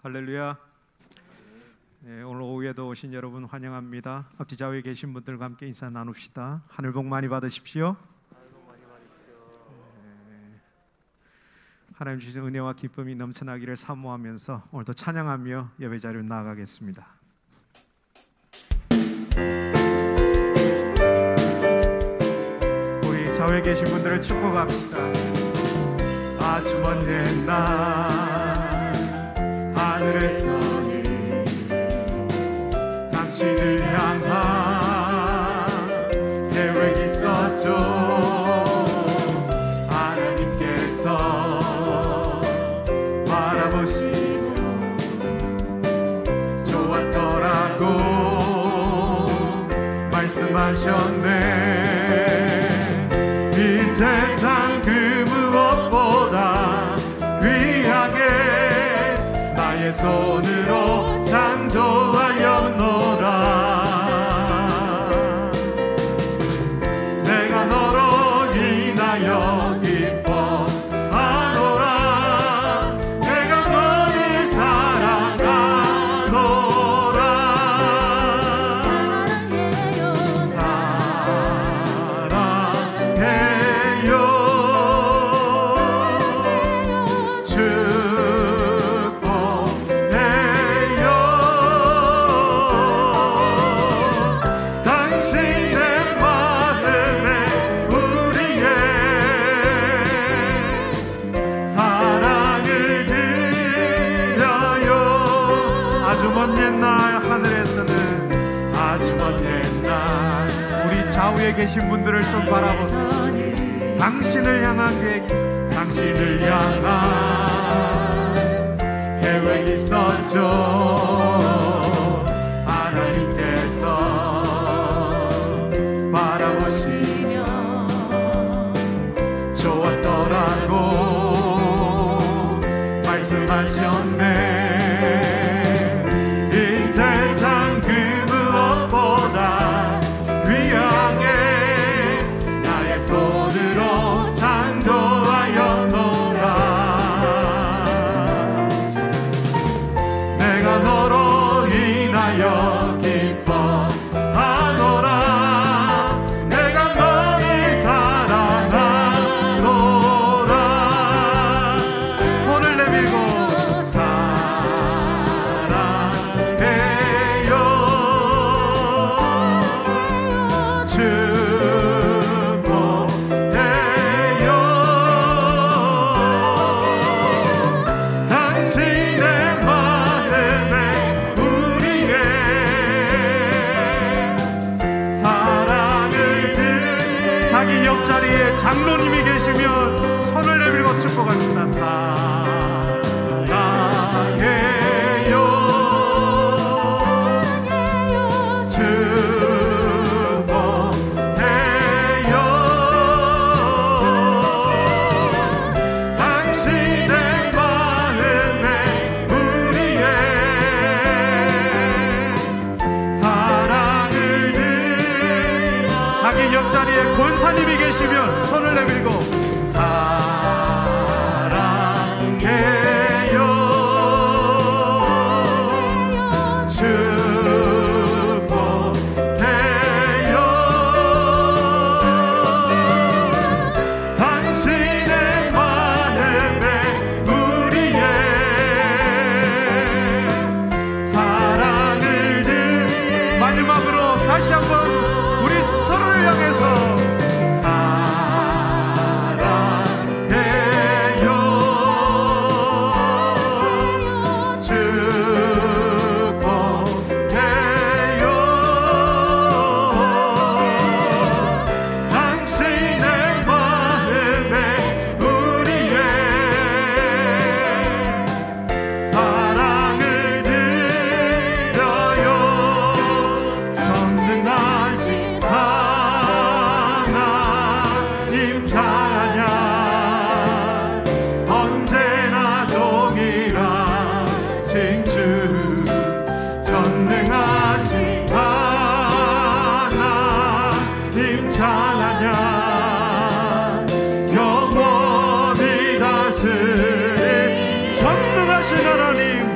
할렐루야. 네, 오늘 오후에도 오신 여러분 환영합니다. 각지자외에 계신 분들과 함께 인사 나눕시다. 하늘 복 많이 받으십시오. 하나님 주신 은혜와 기쁨이 넘쳐나기를 사모하면서 오늘도 찬양하며 예배 자리로 나아가겠습니다. 우리 좌우에 계신 분들을 축복합시다. 아주 먼 옛날 하늘에서는 당신을 향한 계획이 있었죠. 하나님께서 바라보시며 좋았더라고 말씀하셨네. 이 세상 그 무엇보다 귀하게 나의 손으로 창조하였노라. 내가 너로 인하여 기뻐하노라. 내가 너를 사랑하노라. 사랑해요. 좌우에 계신 분들을 좀 바라보세요. 당신을 향한 계획이, 당신을 향한 계획이 있었죠. 하나님께서 바라보시며 좋았더라고 말씀하셨네. 이 세상 그 무엇보다 나의 손으로 창조하였노라. 내가 너로 인하여 기뻐하노라. 내가 너를 사랑하노라. 손을 내밀고 사랑해요. 주 자기 옆자리에 장로님이 계시면 손을 내밀고 축복합니다. 사랑해요. 축복해요. 당신의 마음에 우리의 사랑을 들어. 자기 옆자리에 권사님이 계시면 손을 내밀고 사랑해요. 축복해요. 당신의 마음에 우리의 사랑을 들. 마지막으로 다시 한번 우리 서로를 향해서 전능하신 하나님,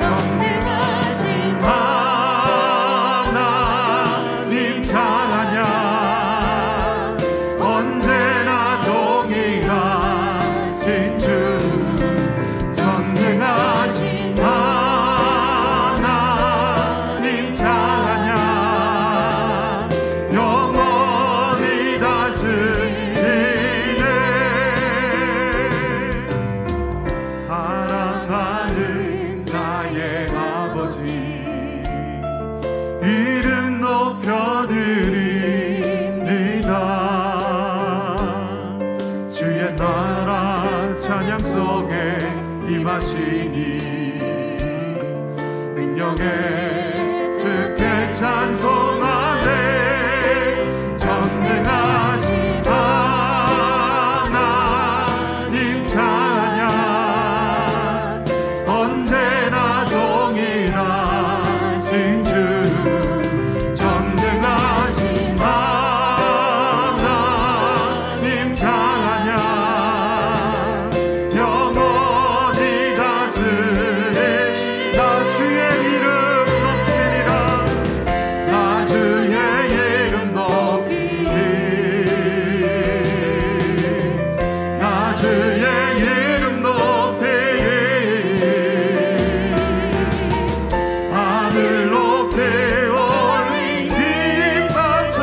사랑하는 나의 아버지 이름 높여드립니다. 주의 나라 찬양 속에 임하시니 능력에 주께 찬송하네. 전능하신 하나님 찬양 언제나 동일하신 주 전능하신 하나님 찬양 영원히 다스리 나 주의 이름 높이리라. 나 주의 이름 높이리. 나 주의 이름 높이리. 하늘 높이 올린 깃발처럼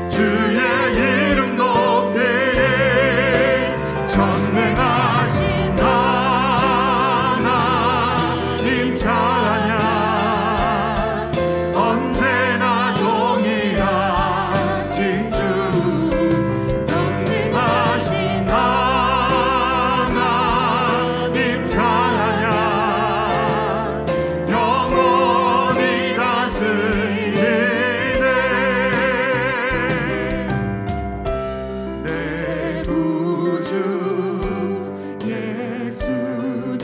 주의 이름 높이리. 전능하신 하나님 찬양 언제나 동일하신 주 전능하신 하나님 찬양 영원히 다스리네. 내 구주 예수님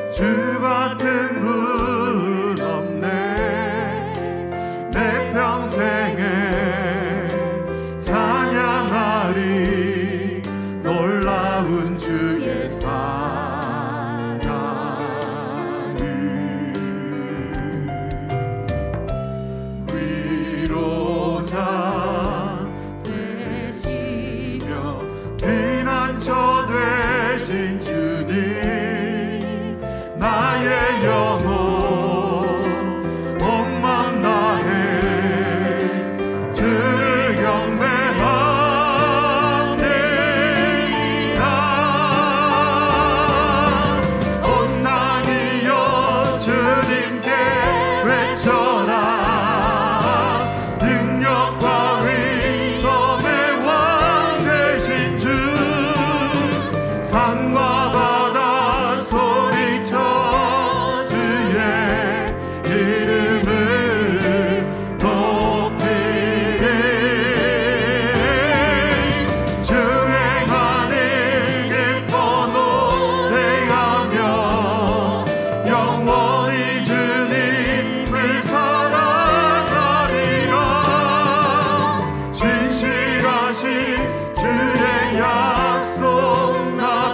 주 같은 분 없네. 내 평생에 찬양하리 놀라운 주의 사랑을. 위로자 되시며 피난처 되신 주님 나의 영혼 몸만 다해 주를 경배합니다. 온 나이여 주님께 외쳐라. 능력과 위엄의 왕 되신 주 산과 바다 소리쳐 주의 이름을 높이리. 주행하는 기뻐 노래하며 영원히 주님을 사랑하리라. 진실하신 주의 약속 나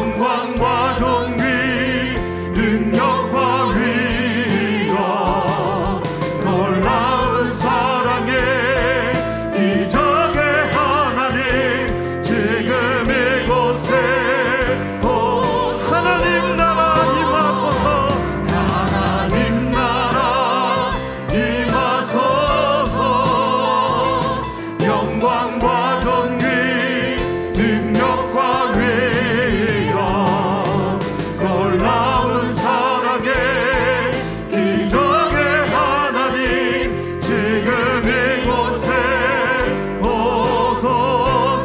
영광과 존귀 능력과 위엄 놀라운 사랑의 기적의 하나님 지금 이곳에 하나님 나라 임하소서 하나님 나라 임하소서 영광과 존귀 능력과 위엄 놀라운 사랑의 기적의 하나님 지금 이곳에 오소서.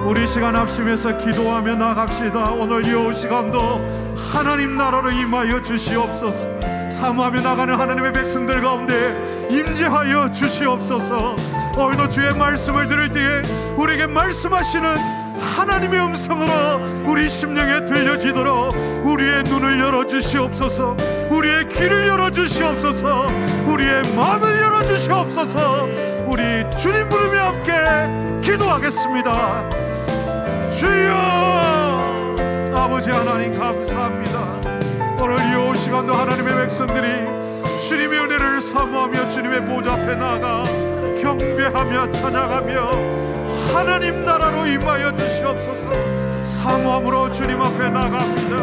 우리 시간 합심해서 기도하며 나갑시다. 오늘 이 시간도 하나님 나라로 임하여 주시옵소서. 사모하며 나가는 하나님의 백성들 가운데 임재하여 주시옵소서. 오늘도 주의 말씀을 들을 때에 우리에게 말씀하시는 하나님의 음성으로 우리 심령에 들려지도록 우리의 눈을 열어주시옵소서. 우리의 귀를 열어주시옵소서. 우리의 마음을 열어주시옵소서. 우리 주님 부르며 함께 기도하겠습니다. 주여, 아버지 하나님 감사합니다. 오늘 이 시간도 하나님의 백성들이 주님의 은혜를 사모하며 주님의 보좌 앞에 나가 경배하며 찬양하며 하나님 나라로 임하여 주시옵소서. 사모함으로 주님 앞에 나갑니다.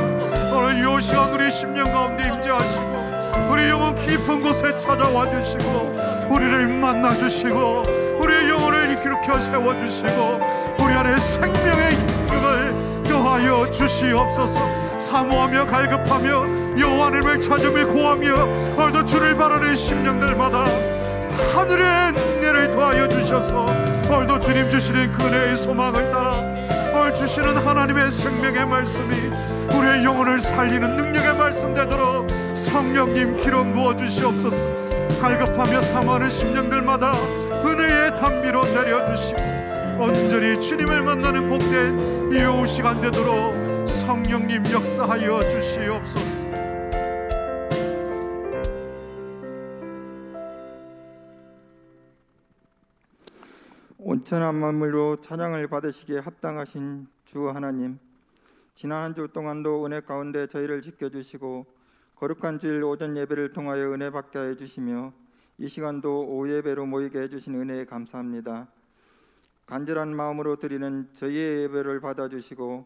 오늘 이 시간 우리 심령 가운데 임재하시고 우리 영혼 깊은 곳에 찾아와 주시고 우리를 만나 주시고 우리의 영혼을 일으켜 세워주시고 우리 안에 생명의 힘을 더하여 주시옵소서. 사모하며 갈급하며 여호와 하나님을 찾으며 구하며 오늘도 주를 바라는 심령들마다 하늘의 은혜를 더하여 주셔서 오늘도 주님 주시는 그 은혜의 소망을 따라 오늘 주시는 하나님의 생명의 말씀이 우리의 영혼을 살리는 능력의 말씀 되도록 성령님 기름 부어 주시옵소서. 갈급하며 사모하는 심령들마다 은혜의 단비로 내려주시고 온전히 주님을 만나는 복된 이 오후 시간 되도록 성령님 역사하여 주시옵소서. 온천한 만물로 찬양을 받으시기에 합당하신 주 하나님, 지난 한 주 동안도 은혜 가운데 저희를 지켜주시고 거룩한 주일 오전 예배를 통하여 은혜 받게 해주시며 이 시간도 오후 예배로 모이게 해주신 은혜에 감사합니다. 간절한 마음으로 드리는 저희의 예배를 받아주시고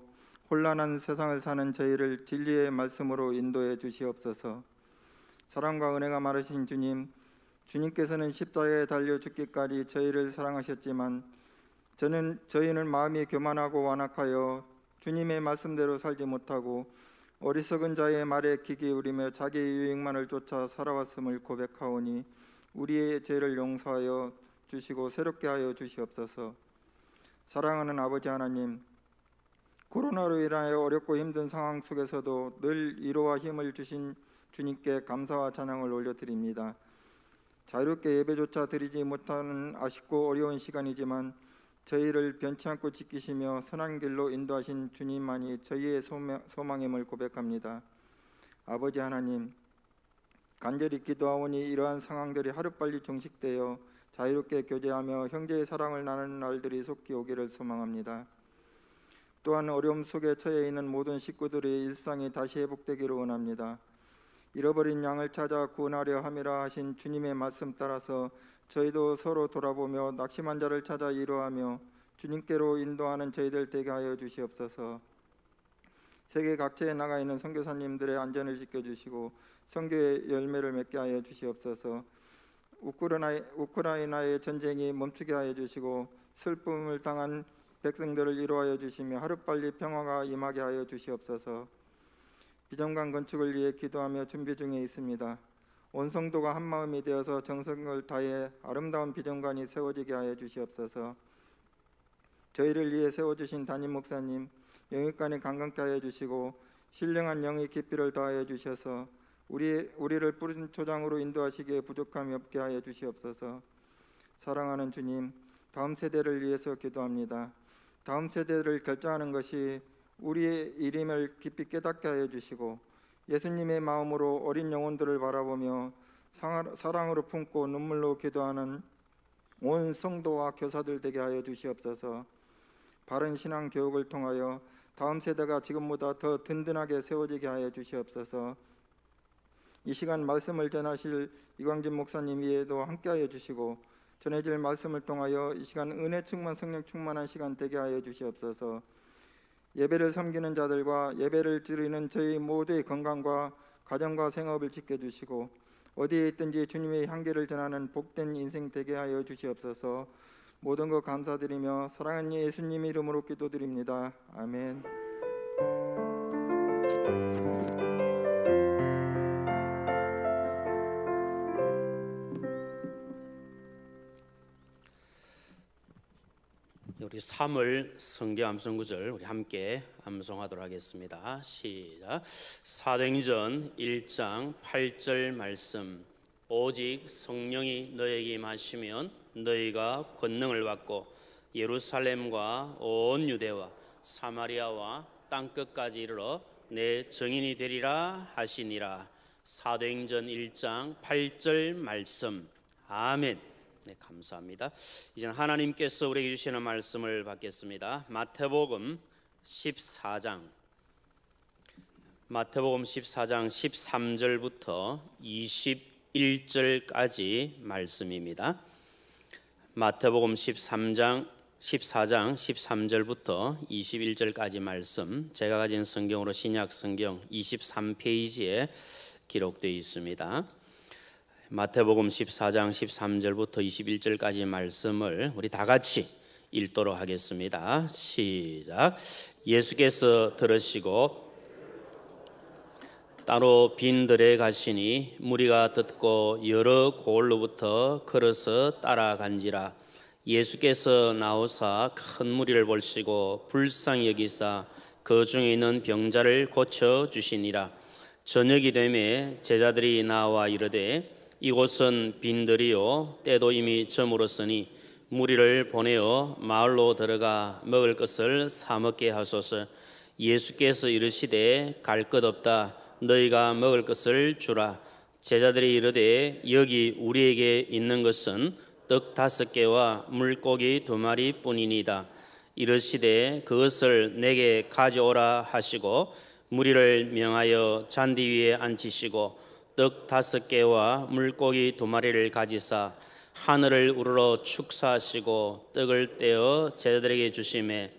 혼란한 세상을 사는 저희를 진리의 말씀으로 인도해 주시옵소서. 사랑과 은혜가 많으신 주님, 주님께서는 십자가에 달려 죽기까지 저희를 사랑하셨지만 저희는 마음이 교만하고 완악하여 주님의 말씀대로 살지 못하고 어리석은 자의 말에 귀 기울이며 자기 유익만을 쫓아 살아왔음을 고백하오니 우리의 죄를 용서하여 주시고 새롭게 하여 주시옵소서. 사랑하는 아버지 하나님, 코로나로 인하여 어렵고 힘든 상황 속에서도 늘 위로와 힘을 주신 주님께 감사와 찬양을 올려드립니다. 자유롭게 예배조차 드리지 못하는 아쉽고 어려운 시간이지만 저희를 변치 않고 지키시며 선한 길로 인도하신 주님만이 저희의 소망임을 고백합니다. 아버지 하나님, 간절히 기도하오니 이러한 상황들이 하루빨리 종식되어 자유롭게 교제하며 형제의 사랑을 나누는 날들이 속히 오기를 소망합니다. 또한 어려움 속에 처해 있는 모든 식구들의 일상이 다시 회복되기를 원합니다. 잃어버린 양을 찾아 구원하려 함이라 하신 주님의 말씀 따라서 저희도 서로 돌아보며 낙심한 자를 찾아 위로하며 주님께로 인도하는 저희들 되게 하여 주시옵소서. 세계 각지에 나가 있는 선교사님들의 안전을 지켜주시고 선교의 열매를 맺게 하여 주시옵소서. 우크라이나의 전쟁이 멈추게 하여 주시고 슬픔을 당한 백성들을 위로하여 주시며 하루빨리 평화가 임하게 하여 주시옵소서. 비정관 건축을 위해 기도하며 준비 중에 있습니다. 온 성도가 한 마음이 되어서 정성을 다해 아름다운 비정관이 세워지게 하여 주시옵소서. 저희를 위해 세워주신 담임 목사님 영육간에 강건케 하여 주시고 신령한 영의 깊이를 더하여 주셔서 우리를 푸른 초장으로 인도하시기에 부족함이 없게 하여 주시옵소서. 사랑하는 주님, 다음 세대를 위해서 기도합니다. 다음 세대를 결정하는 것이 우리의 일임을 깊이 깨닫게 하여 주시고 예수님의 마음으로 어린 영혼들을 바라보며 사랑으로 품고 눈물로 기도하는 온 성도와 교사들 되게 하여 주시옵소서. 바른 신앙 교육을 통하여 다음 세대가 지금보다 더 든든하게 세워지게 하여 주시옵소서. 이 시간 말씀을 전하실 이광진 목사님 위에도 함께하여 주시고 전해질 말씀을 통하여 이 시간 은혜 충만 성령 충만한 시간 되게 하여 주시옵소서. 예배를 섬기는 자들과 예배를 드리는 저희 모두의 건강과 가정과 생업을 지켜주시고 어디에 있든지 주님의 향기를 전하는 복된 인생 되게 하여 주시옵소서. 모든 것 감사드리며 사랑하는 예수님 이름으로 기도드립니다. 아멘. 우리 3월 성경 암송 구절 우리 함께 암송하도록 하겠습니다. 시작. 사도행전 1장 8절 말씀. 오직 성령이 너에게 임하시면 너희가 권능을 받고 예루살렘과 온 유대와 사마리아와 땅끝까지 이르러 내 증인이 되리라 하시니라. 사도행전 1장 8절 말씀. 아멘. 네, 감사합니다. 이제는 하나님께서 우리에게 주시는 말씀을 받겠습니다. 마태복음 14장 13절부터 21절까지 말씀입니다. 마태복음 14장 13절부터 21절까지 말씀, 제가 가진 성경으로 신약 성경 23페이지에 기록되어 있습니다. 마태복음 14장 13절부터 21절까지 말씀을 우리 다 같이 읽도록 하겠습니다. 시작. 예수께서 들으시고 따로 빈 들에 가시니 무리가 듣고 여러 고을로부터 걸어서 따라간지라. 예수께서 나오사 큰 무리를 보시고 불쌍히 여기사 그 중에 있는 병자를 고쳐 주시니라. 저녁이 되매 제자들이 나와 이르되 이곳은 빈들이요 때도 이미 저물었으니 무리를 보내어 마을로 들어가 먹을 것을 사 먹게 하소서. 예수께서 이르시되 갈 것 없다. 너희가 먹을 것을 주라. 제자들이 이르되 여기 우리에게 있는 것은 떡 5개와 물고기 2마리 뿐이니이다. 이르시되 그것을 내게 가져오라 하시고 무리를 명하여 잔디 위에 앉히시고 떡 5개와 물고기 2마리를 가지사 하늘을 우러러 축사하시고 떡을 떼어 제자들에게 주시매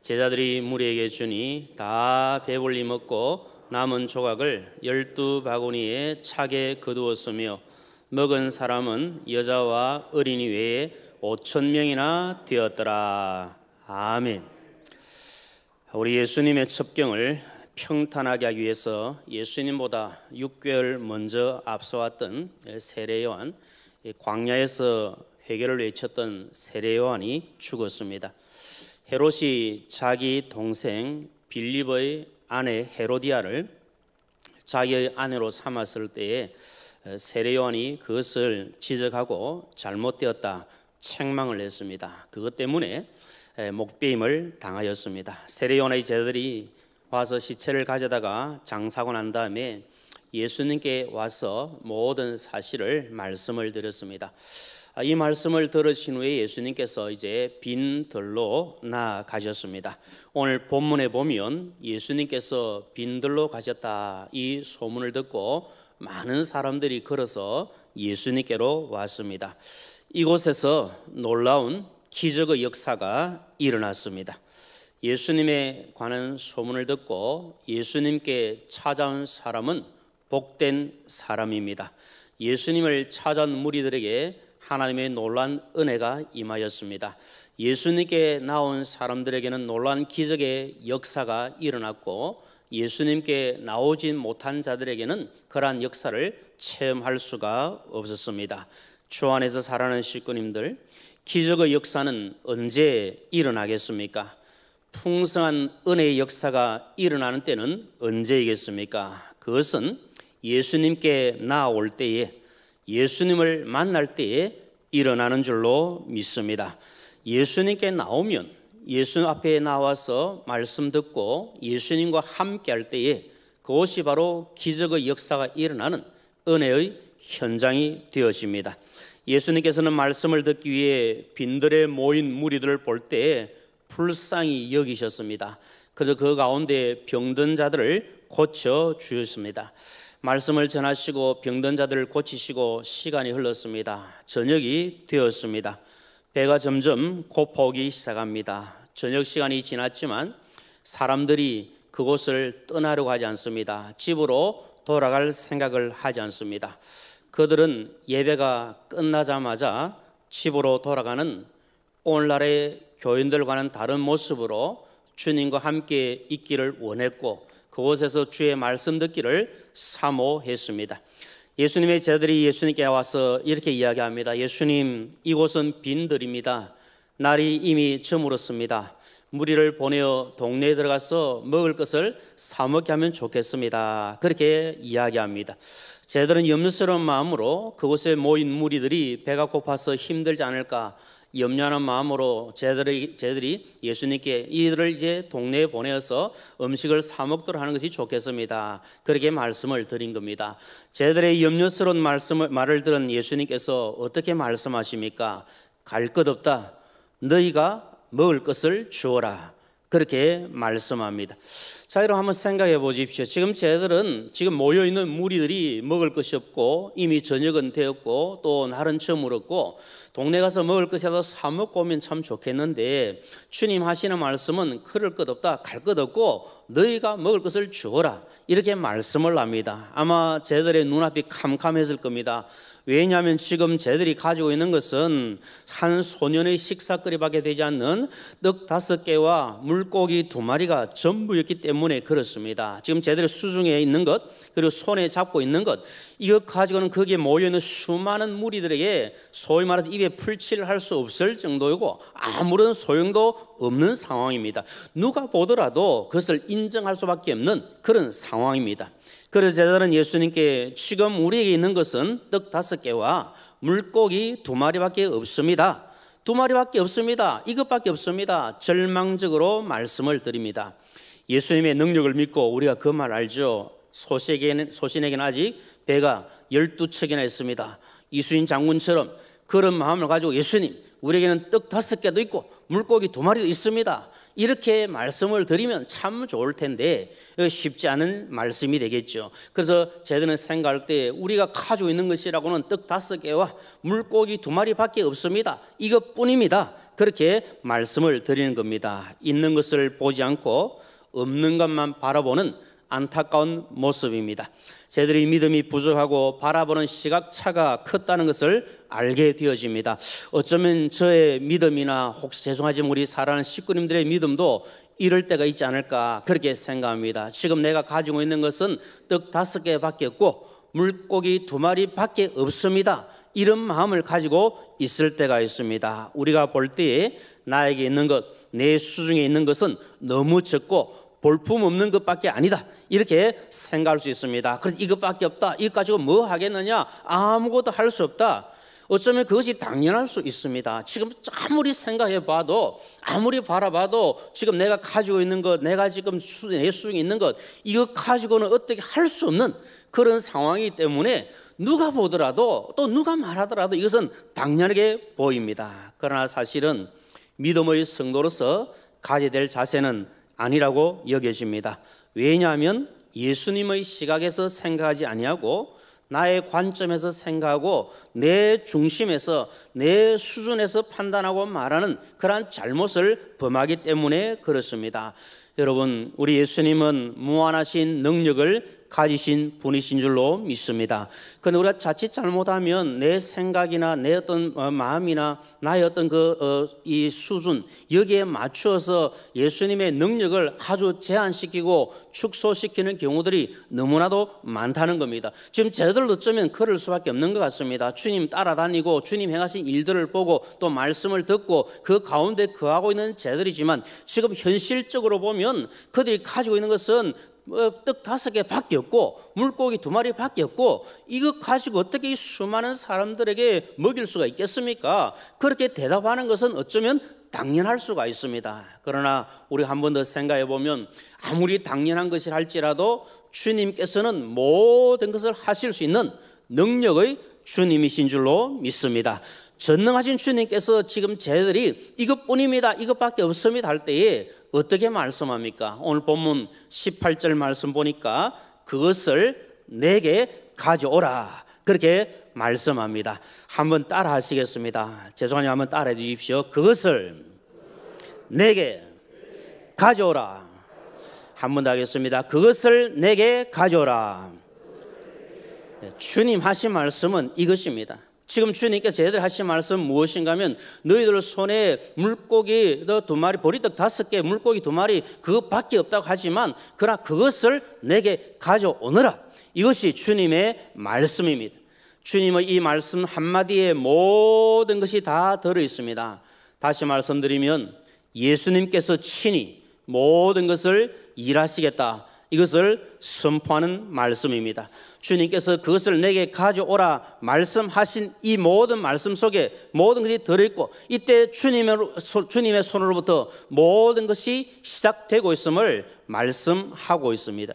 제자들이 무리에게 주니 다 배불리 먹고 남은 조각을 12바구니에 차게 거두었으며 먹은 사람은 여자와 어린이 외에 5,000명이나 되었더라. 아멘. 우리 예수님의 첩경을 평탄하게 하기 위해서 예수님보다 6개월 먼저 앞서왔던 세례 요한, 광야에서 회개를 외쳤던 세례 요한이 죽었습니다. 헤롯이 자기 동생 빌립의 아내 헤로디아를 자기의 아내로 삼았을 때에 세례 요한이 그것을 지적하고 잘못되었다 책망을 했습니다. 그것 때문에 목배임을 당하였습니다. 세례 요한의 제자들이 와서 시체를 가져다가 장사하고 난 다음에 예수님께 와서 모든 사실을 말씀을 드렸습니다. 이 말씀을 들으신 후에 예수님께서 이제 빈 들로 나아가셨습니다. 오늘 본문에 보면 예수님께서 빈 들로 가셨다 이 소문을 듣고 많은 사람들이 걸어서 예수님께로 왔습니다. 이곳에서 놀라운 기적의 역사가 일어났습니다. 예수님에 관한 소문을 듣고 예수님께 찾아온 사람은 복된 사람입니다. 예수님을 찾아온 무리들에게 하나님의 놀라운 은혜가 임하였습니다. 예수님께 나온 사람들에게는 놀라운 기적의 역사가 일어났고 예수님께 나오지 못한 자들에게는 그러한 역사를 체험할 수가 없었습니다. 주 안에서 살아가는 식구님들, 기적의 역사는 언제 일어나겠습니까? 풍성한 은혜의 역사가 일어나는 때는 언제이겠습니까? 그것은 예수님께 나올 때에, 예수님을 만날 때에 일어나는 줄로 믿습니다. 예수님께 나오면, 예수님 앞에 나와서 말씀 듣고 예수님과 함께 할 때에 그것이 바로 기적의 역사가 일어나는 은혜의 현장이 되어집니다. 예수님께서는 말씀을 듣기 위해 빈들에 모인 무리들을 볼 때에 불쌍히 여기셨습니다. 그래서 그 가운데 병든 자들을 고쳐 주셨습니다. 말씀을 전하시고 병든 자들을 고치시고 시간이 흘렀습니다. 저녁이 되었습니다. 배가 점점 고파오기 시작합니다. 저녁 시간이 지났지만 사람들이 그곳을 떠나려고 하지 않습니다. 집으로 돌아갈 생각을 하지 않습니다. 그들은 예배가 끝나자마자 집으로 돌아가는 오늘날의 교인들과는 다른 모습으로 주님과 함께 있기를 원했고 그곳에서 주의 말씀 듣기를 사모했습니다. 예수님의 제자들이 예수님께 와서 이렇게 이야기합니다. 예수님, 이곳은 빈들입니다. 날이 이미 저물었습니다. 무리를 보내어 동네에 들어가서 먹을 것을 사 먹게 하면 좋겠습니다. 그렇게 이야기합니다. 제자들은 염려스러운 마음으로 그곳에 모인 무리들이 배가 고파서 힘들지 않을까 염려하는 마음으로 제자들이 예수님께 이들을 이제 동네에 보내어서 음식을 사 먹도록 하는 것이 좋겠습니다. 그렇게 말씀을 드린 겁니다. 제자들의 염려스러운 말을 들은 예수님께서 어떻게 말씀하십니까? 갈 것 없다. 너희가 먹을 것을 주어라. 그렇게 말씀합니다. 자, 여러분 한번 생각해 보십시오. 지금 제자들은 지금 모여있는 무리들이 먹을 것이 없고 이미 저녁은 되었고 또 날은 저물었고 동네 가서 먹을 것이라도 사 먹고 오면 참 좋겠는데 주님 하시는 말씀은 그럴 것 없다. 갈 것 없고 너희가 먹을 것을 주어라. 이렇게 말씀을 합니다. 아마 제자들의 눈앞이 캄캄했을 겁니다. 왜냐하면 지금 제들이 가지고 있는 것은 한 소년의 식사거리밖에 되지 않는 떡 5개와 물고기 2마리가 전부였기 때문에 그렇습니다. 지금 제들의 수중에 있는 것 그리고 손에 잡고 있는 것 이것 가지고는 거기에 모여있는 수많은 무리들에게 소위 말해서 입에 풀칠을 할 수 없을 정도이고 아무런 소용도 없는 상황입니다. 누가 보더라도 그것을 인정할 수밖에 없는 그런 상황입니다. 그래서 제자들은 예수님께 지금 우리에게 있는 것은 떡 5개와 물고기 2마리밖에 없습니다. 2마리밖에 없습니다. 이것밖에 없습니다. 절망적으로 말씀을 드립니다. 예수님의 능력을 믿고 우리가 그 말 알죠. 소신에게는 아직 배가 12척이나 있습니다. 이수인 장군처럼 그런 마음을 가지고 예수님 우리에게는 떡 5개도 있고 물고기 2마리도 있습니다. 이렇게 말씀을 드리면 참 좋을 텐데 쉽지 않은 말씀이 되겠죠. 그래서 제들은 생각할 때 우리가 가지고 있는 것이라고는 떡 5개와 물고기 2마리밖에 없습니다. 이것뿐입니다. 그렇게 말씀을 드리는 겁니다. 있는 것을 보지 않고 없는 것만 바라보는 안타까운 모습입니다. 제들이 믿음이 부족하고 바라보는 시각차가 컸다는 것을 알게 되어집니다. 어쩌면 저의 믿음이나 혹시 죄송하지만 우리 사랑하는 식구님들의 믿음도 이럴 때가 있지 않을까 그렇게 생각합니다. 지금 내가 가지고 있는 것은 떡 5개밖에 없고 물고기 2마리밖에 없습니다. 이런 마음을 가지고 있을 때가 있습니다. 우리가 볼 때에 나에게 있는 것, 내 수중에 있는 것은 너무 적고 볼품없는 것밖에 아니다 이렇게 생각할 수 있습니다. 그래서 이것밖에 없다. 이것 가지고 뭐 하겠느냐? 아무것도 할 수 없다. 어쩌면 그것이 당연할 수 있습니다. 지금 아무리 생각해 봐도 아무리 바라봐도 지금 내가 가지고 있는 것 내가 지금 내 수중에 있는 것 이것 가지고는 어떻게 할 수 없는 그런 상황이기 때문에 누가 보더라도 또 누가 말하더라도 이것은 당연하게 보입니다. 그러나 사실은 믿음의 성도로서 가져야 될 자세는 아니라고 여겨집니다. 왜냐하면 예수님의 시각에서 생각하지 아니하고 나의 관점에서 생각하고 내 중심에서 내 수준에서 판단하고 말하는 그러한 잘못을 범하기 때문에 그렇습니다. 여러분, 우리 예수님은 무한하신 능력을 가지신 분이신 줄로 믿습니다. 그런데 우리가 자칫 잘못하면 내 생각이나 내 어떤 마음이나 나의 어떤 이 수준 여기에 맞추어서 예수님의 능력을 아주 제한시키고 축소시키는 경우들이 너무나도 많다는 겁니다. 지금 제들 어쩌면 그럴 수밖에 없는 것 같습니다. 주님 따라다니고 주님 행하신 일들을 보고 또 말씀을 듣고 그 가운데 거하고 있는 제들이지만 지금 현실적으로 보면 그들이 가지고 있는 것은 떡 5개밖에 없고 물고기 2마리밖에 없고 이거 가지고 어떻게 이 수많은 사람들에게 먹일 수가 있겠습니까? 그렇게 대답하는 것은 어쩌면 당연할 수가 있습니다. 그러나 우리 한 번 더 생각해 보면 아무리 당연한 것이 할지라도 주님께서는 모든 것을 하실 수 있는 능력의 주님이신 줄로 믿습니다. 전능하신 주님께서 지금 쟤들이 이것뿐입니다, 이것밖에 없습니다 할 때에 어떻게 말씀합니까? 오늘 본문 18절 말씀 보니까 그것을 내게 가져오라 그렇게 말씀합니다. 한번 따라 하시겠습니다. 죄송하지만 한번 따라해 주십시오. 그것을 내게 가져오라. 한번 더 하겠습니다. 그것을 내게 가져오라. 주님 하신 말씀은 이것입니다. 지금 주님께서 저희들 하신 말씀 무엇인가 하면 너희들 손에 물고기 2마리, 보리떡 5개, 물고기 2마리 그것밖에 없다고 하지만 그러나 그것을 내게 가져오너라. 이것이 주님의 말씀입니다. 주님의 이 말씀 한마디에 모든 것이 다 들어있습니다. 다시 말씀드리면 예수님께서 친히 모든 것을 일하시겠다, 이것을 선포하는 말씀입니다. 주님께서 그것을 내게 가져오라 말씀하신 이 모든 말씀 속에 모든 것이 들어있고 이때 주님의 손으로부터 모든 것이 시작되고 있음을 말씀하고 있습니다.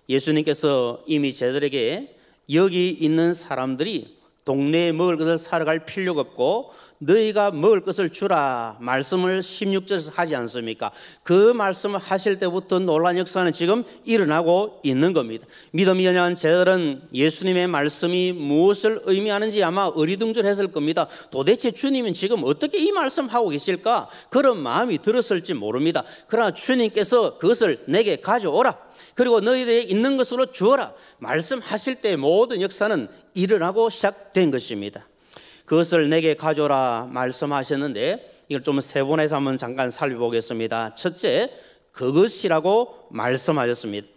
예수님께서 이미 저들에게 여기 있는 사람들이 동네에 먹을 것을 사러 갈 필요가 없고 너희가 먹을 것을 주라 말씀을 16절에서 하지 않습니까? 그 말씀을 하실 때부터 놀라운 역사는 지금 일어나고 있는 겁니다. 믿음이 연약한 저들은 예수님의 말씀이 무엇을 의미하는지 아마 어리둥절했을 겁니다. 도대체 주님은 지금 어떻게 이 말씀하고 계실까? 그런 마음이 들었을지 모릅니다. 그러나 주님께서 그것을 내게 가져오라, 그리고 너희들이 있는 것으로 주어라 말씀하실 때 모든 역사는 일어나고 시작된 것입니다. 그것을 내게 가져오라 말씀하셨는데 이걸 좀 세분해서 한번 잠깐 살펴보겠습니다. 첫째, 그것이라고 말씀하셨습니다.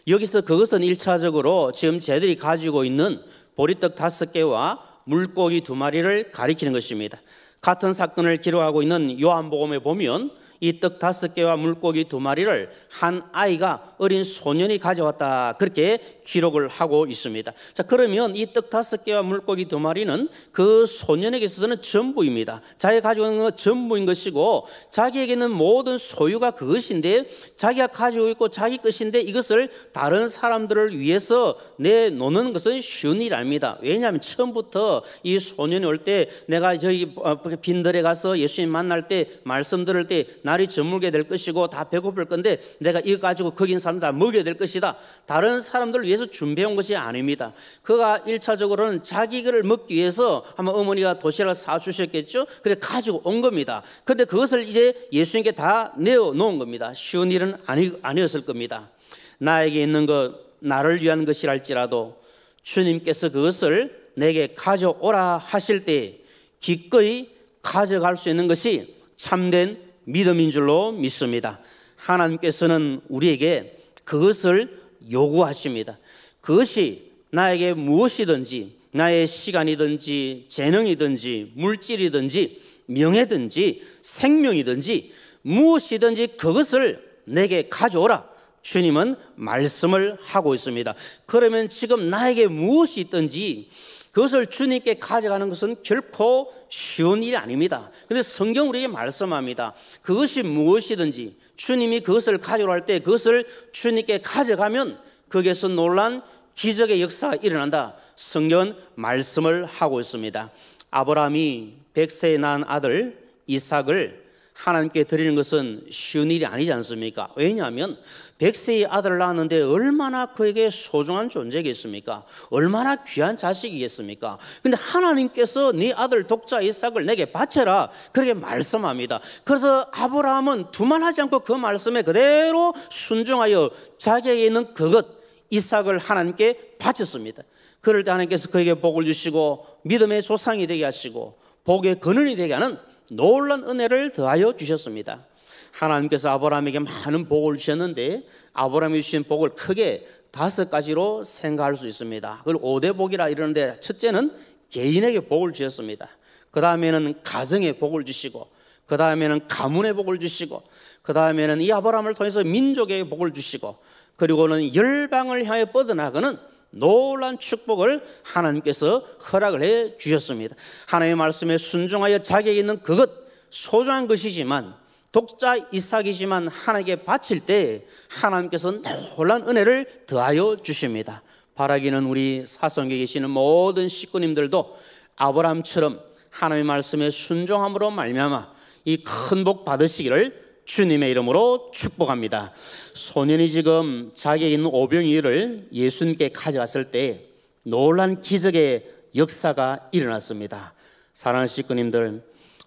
여기서 그것은 1차적으로 지금 쟤들이 가지고 있는 보리떡 5개와 물고기 2마리를 가리키는 것입니다. 같은 사건을 기록하고 있는 요한복음에 보면 이 떡 5개와 물고기 2마리를 한 아이가, 어린 소년이 가져왔다 그렇게 기록을 하고 있습니다. 자, 그러면 이 떡 5개와 물고기 2마리는 그 소년에게 있어서는 전부입니다. 자기가 가지고 있는 건 전부인 것이고 자기에게는 모든 소유가 그것인데 자기가 가지고 있고 자기 것인데 이것을 다른 사람들을 위해서 내놓는 것은 쉬운 일이 아닙니다. 왜냐하면 처음부터 이 소년이 올 때 내가 저기 빈들에 가서 예수님 만날 때 말씀 들을 때 날이 저물게 될 것이고 다 배고플 건데 내가 이거 가지고 거기 있는 사람들 다 먹여야 될 것이다, 다른 사람들을 위해서 준비한 것이 아닙니다. 그가 1차적으로는 자기 것을 먹기 위해서 아마 어머니가 도시락을 사주셨겠죠. 그래서 가지고 온 겁니다. 그런데 그것을 이제 예수님께 다 내어놓은 겁니다. 쉬운 일은 아니었을 겁니다. 나에게 있는 것, 나를 위한 것이랄지라도 주님께서 그것을 내게 가져오라 하실 때 기꺼이 가져갈 수 있는 것이 참된 믿음인 줄로 믿습니다. 하나님께서는 우리에게 그것을 요구하십니다. 그것이 나에게 무엇이든지, 나의 시간이든지 재능이든지 물질이든지 명예든지 생명이든지 무엇이든지 그것을 내게 가져오라. 주님은 말씀을 하고 있습니다. 그러면 지금 나에게 무엇이 있든지 그것을 주님께 가져가는 것은 결코 쉬운 일이 아닙니다. 그런데 성경 우리에게 말씀합니다. 그것이 무엇이든지 주님이 그것을 가져오라 할 때 그것을 주님께 가져가면 거기에서 놀란 기적의 역사가 일어난다. 성경은 말씀을 하고 있습니다. 아브라함이 100세에 낳은 아들 이삭을 하나님께 드리는 것은 쉬운 일이 아니지 않습니까? 왜냐하면 100세의 아들을 낳았는데 얼마나 그에게 소중한 존재겠습니까? 얼마나 귀한 자식이겠습니까? 근데 하나님께서 네 아들 독자 이삭을 내게 바쳐라 그렇게 말씀합니다. 그래서 아브라함은 두말하지 않고 그 말씀에 그대로 순종하여 자기에게 있는 그것 이삭을 하나님께 바쳤습니다. 그럴 때 하나님께서 그에게 복을 주시고 믿음의 조상이 되게 하시고 복의 근원이 되게 하는 놀라운 은혜를 더하여 주셨습니다. 하나님께서 아브라함에게 많은 복을 주셨는데 아브라함이 주신 복을 크게 5가지로 생각할 수 있습니다. 그걸 5대 복이라 이러는데 첫째는 개인에게 복을 주셨습니다. 그 다음에는 가정에 복을 주시고 그 다음에는 가문에 복을 주시고 그 다음에는 이 아브라함을 통해서 민족에게 복을 주시고 그리고는 열방을 향해 뻗어나가는 놀라운 축복을 하나님께서 허락을 해 주셨습니다. 하나님의 말씀에 순종하여 자기에게 있는 그것 소중한 것이지만 독자 이삭이지만 하나님께 바칠 때 하나님께서 놀라운 은혜를 더하여 주십니다. 바라기는 우리 사성에 계시는 모든 식구님들도 아브라함처럼 하나님의 말씀에 순종함으로 말미암아 이 큰 복 받으시기를 주님의 이름으로 축복합니다. 소년이 지금 자기에 있는 오병이어를 예수님께 가져갔을 때 놀란 기적의 역사가 일어났습니다. 사랑하는 식구님들,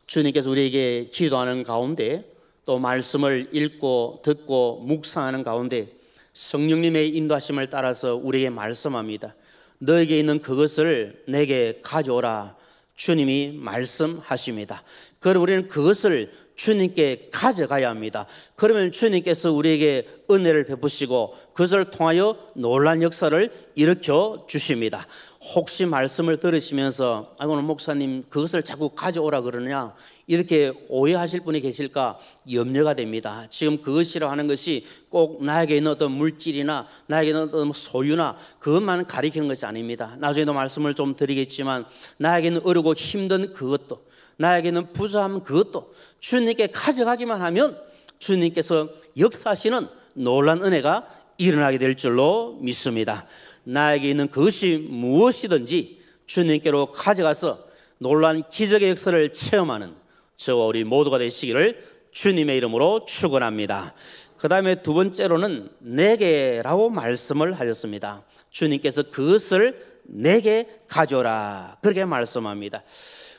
주님께서 우리에게 기도하는 가운데 또 말씀을 읽고 듣고 묵상하는 가운데 성령님의 인도하심을 따라서 우리에게 말씀합니다. 너에게 있는 그것을 내게 가져오라. 주님이 말씀하십니다. 그럼 우리는 그것을 주님께 가져가야 합니다. 그러면 주님께서 우리에게 은혜를 베푸시고 그것을 통하여 놀라운 역사를 일으켜 주십니다. 혹시 말씀을 들으시면서 오늘 목사님 그것을 자꾸 가져오라 그러느냐 이렇게 오해하실 분이 계실까 염려가 됩니다. 지금 그것이라 하는 것이 꼭 나에게 있는 어떤 물질이나 나에게 있는 어떤 소유나 그것만 가리키는 것이 아닙니다. 나중에도 말씀을 좀 드리겠지만 나에게는 어렵고 힘든 그것도 나에게는 부족함 그것도 주님께 가져가기만 하면 주님께서 역사하시는 놀라운 은혜가 일어나게 될 줄로 믿습니다. 나에게 있는 그것이 무엇이든지 주님께로 가져가서 놀라운 기적의 역사를 체험하는 저와 우리 모두가 되시기를 주님의 이름으로 축원합니다. 그 다음에 두 번째로는 내게라고 말씀을 하셨습니다. 주님께서 그것을 내게 가져라 그렇게 말씀합니다.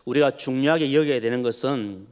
우리가 중요하게 여겨야 되는 것은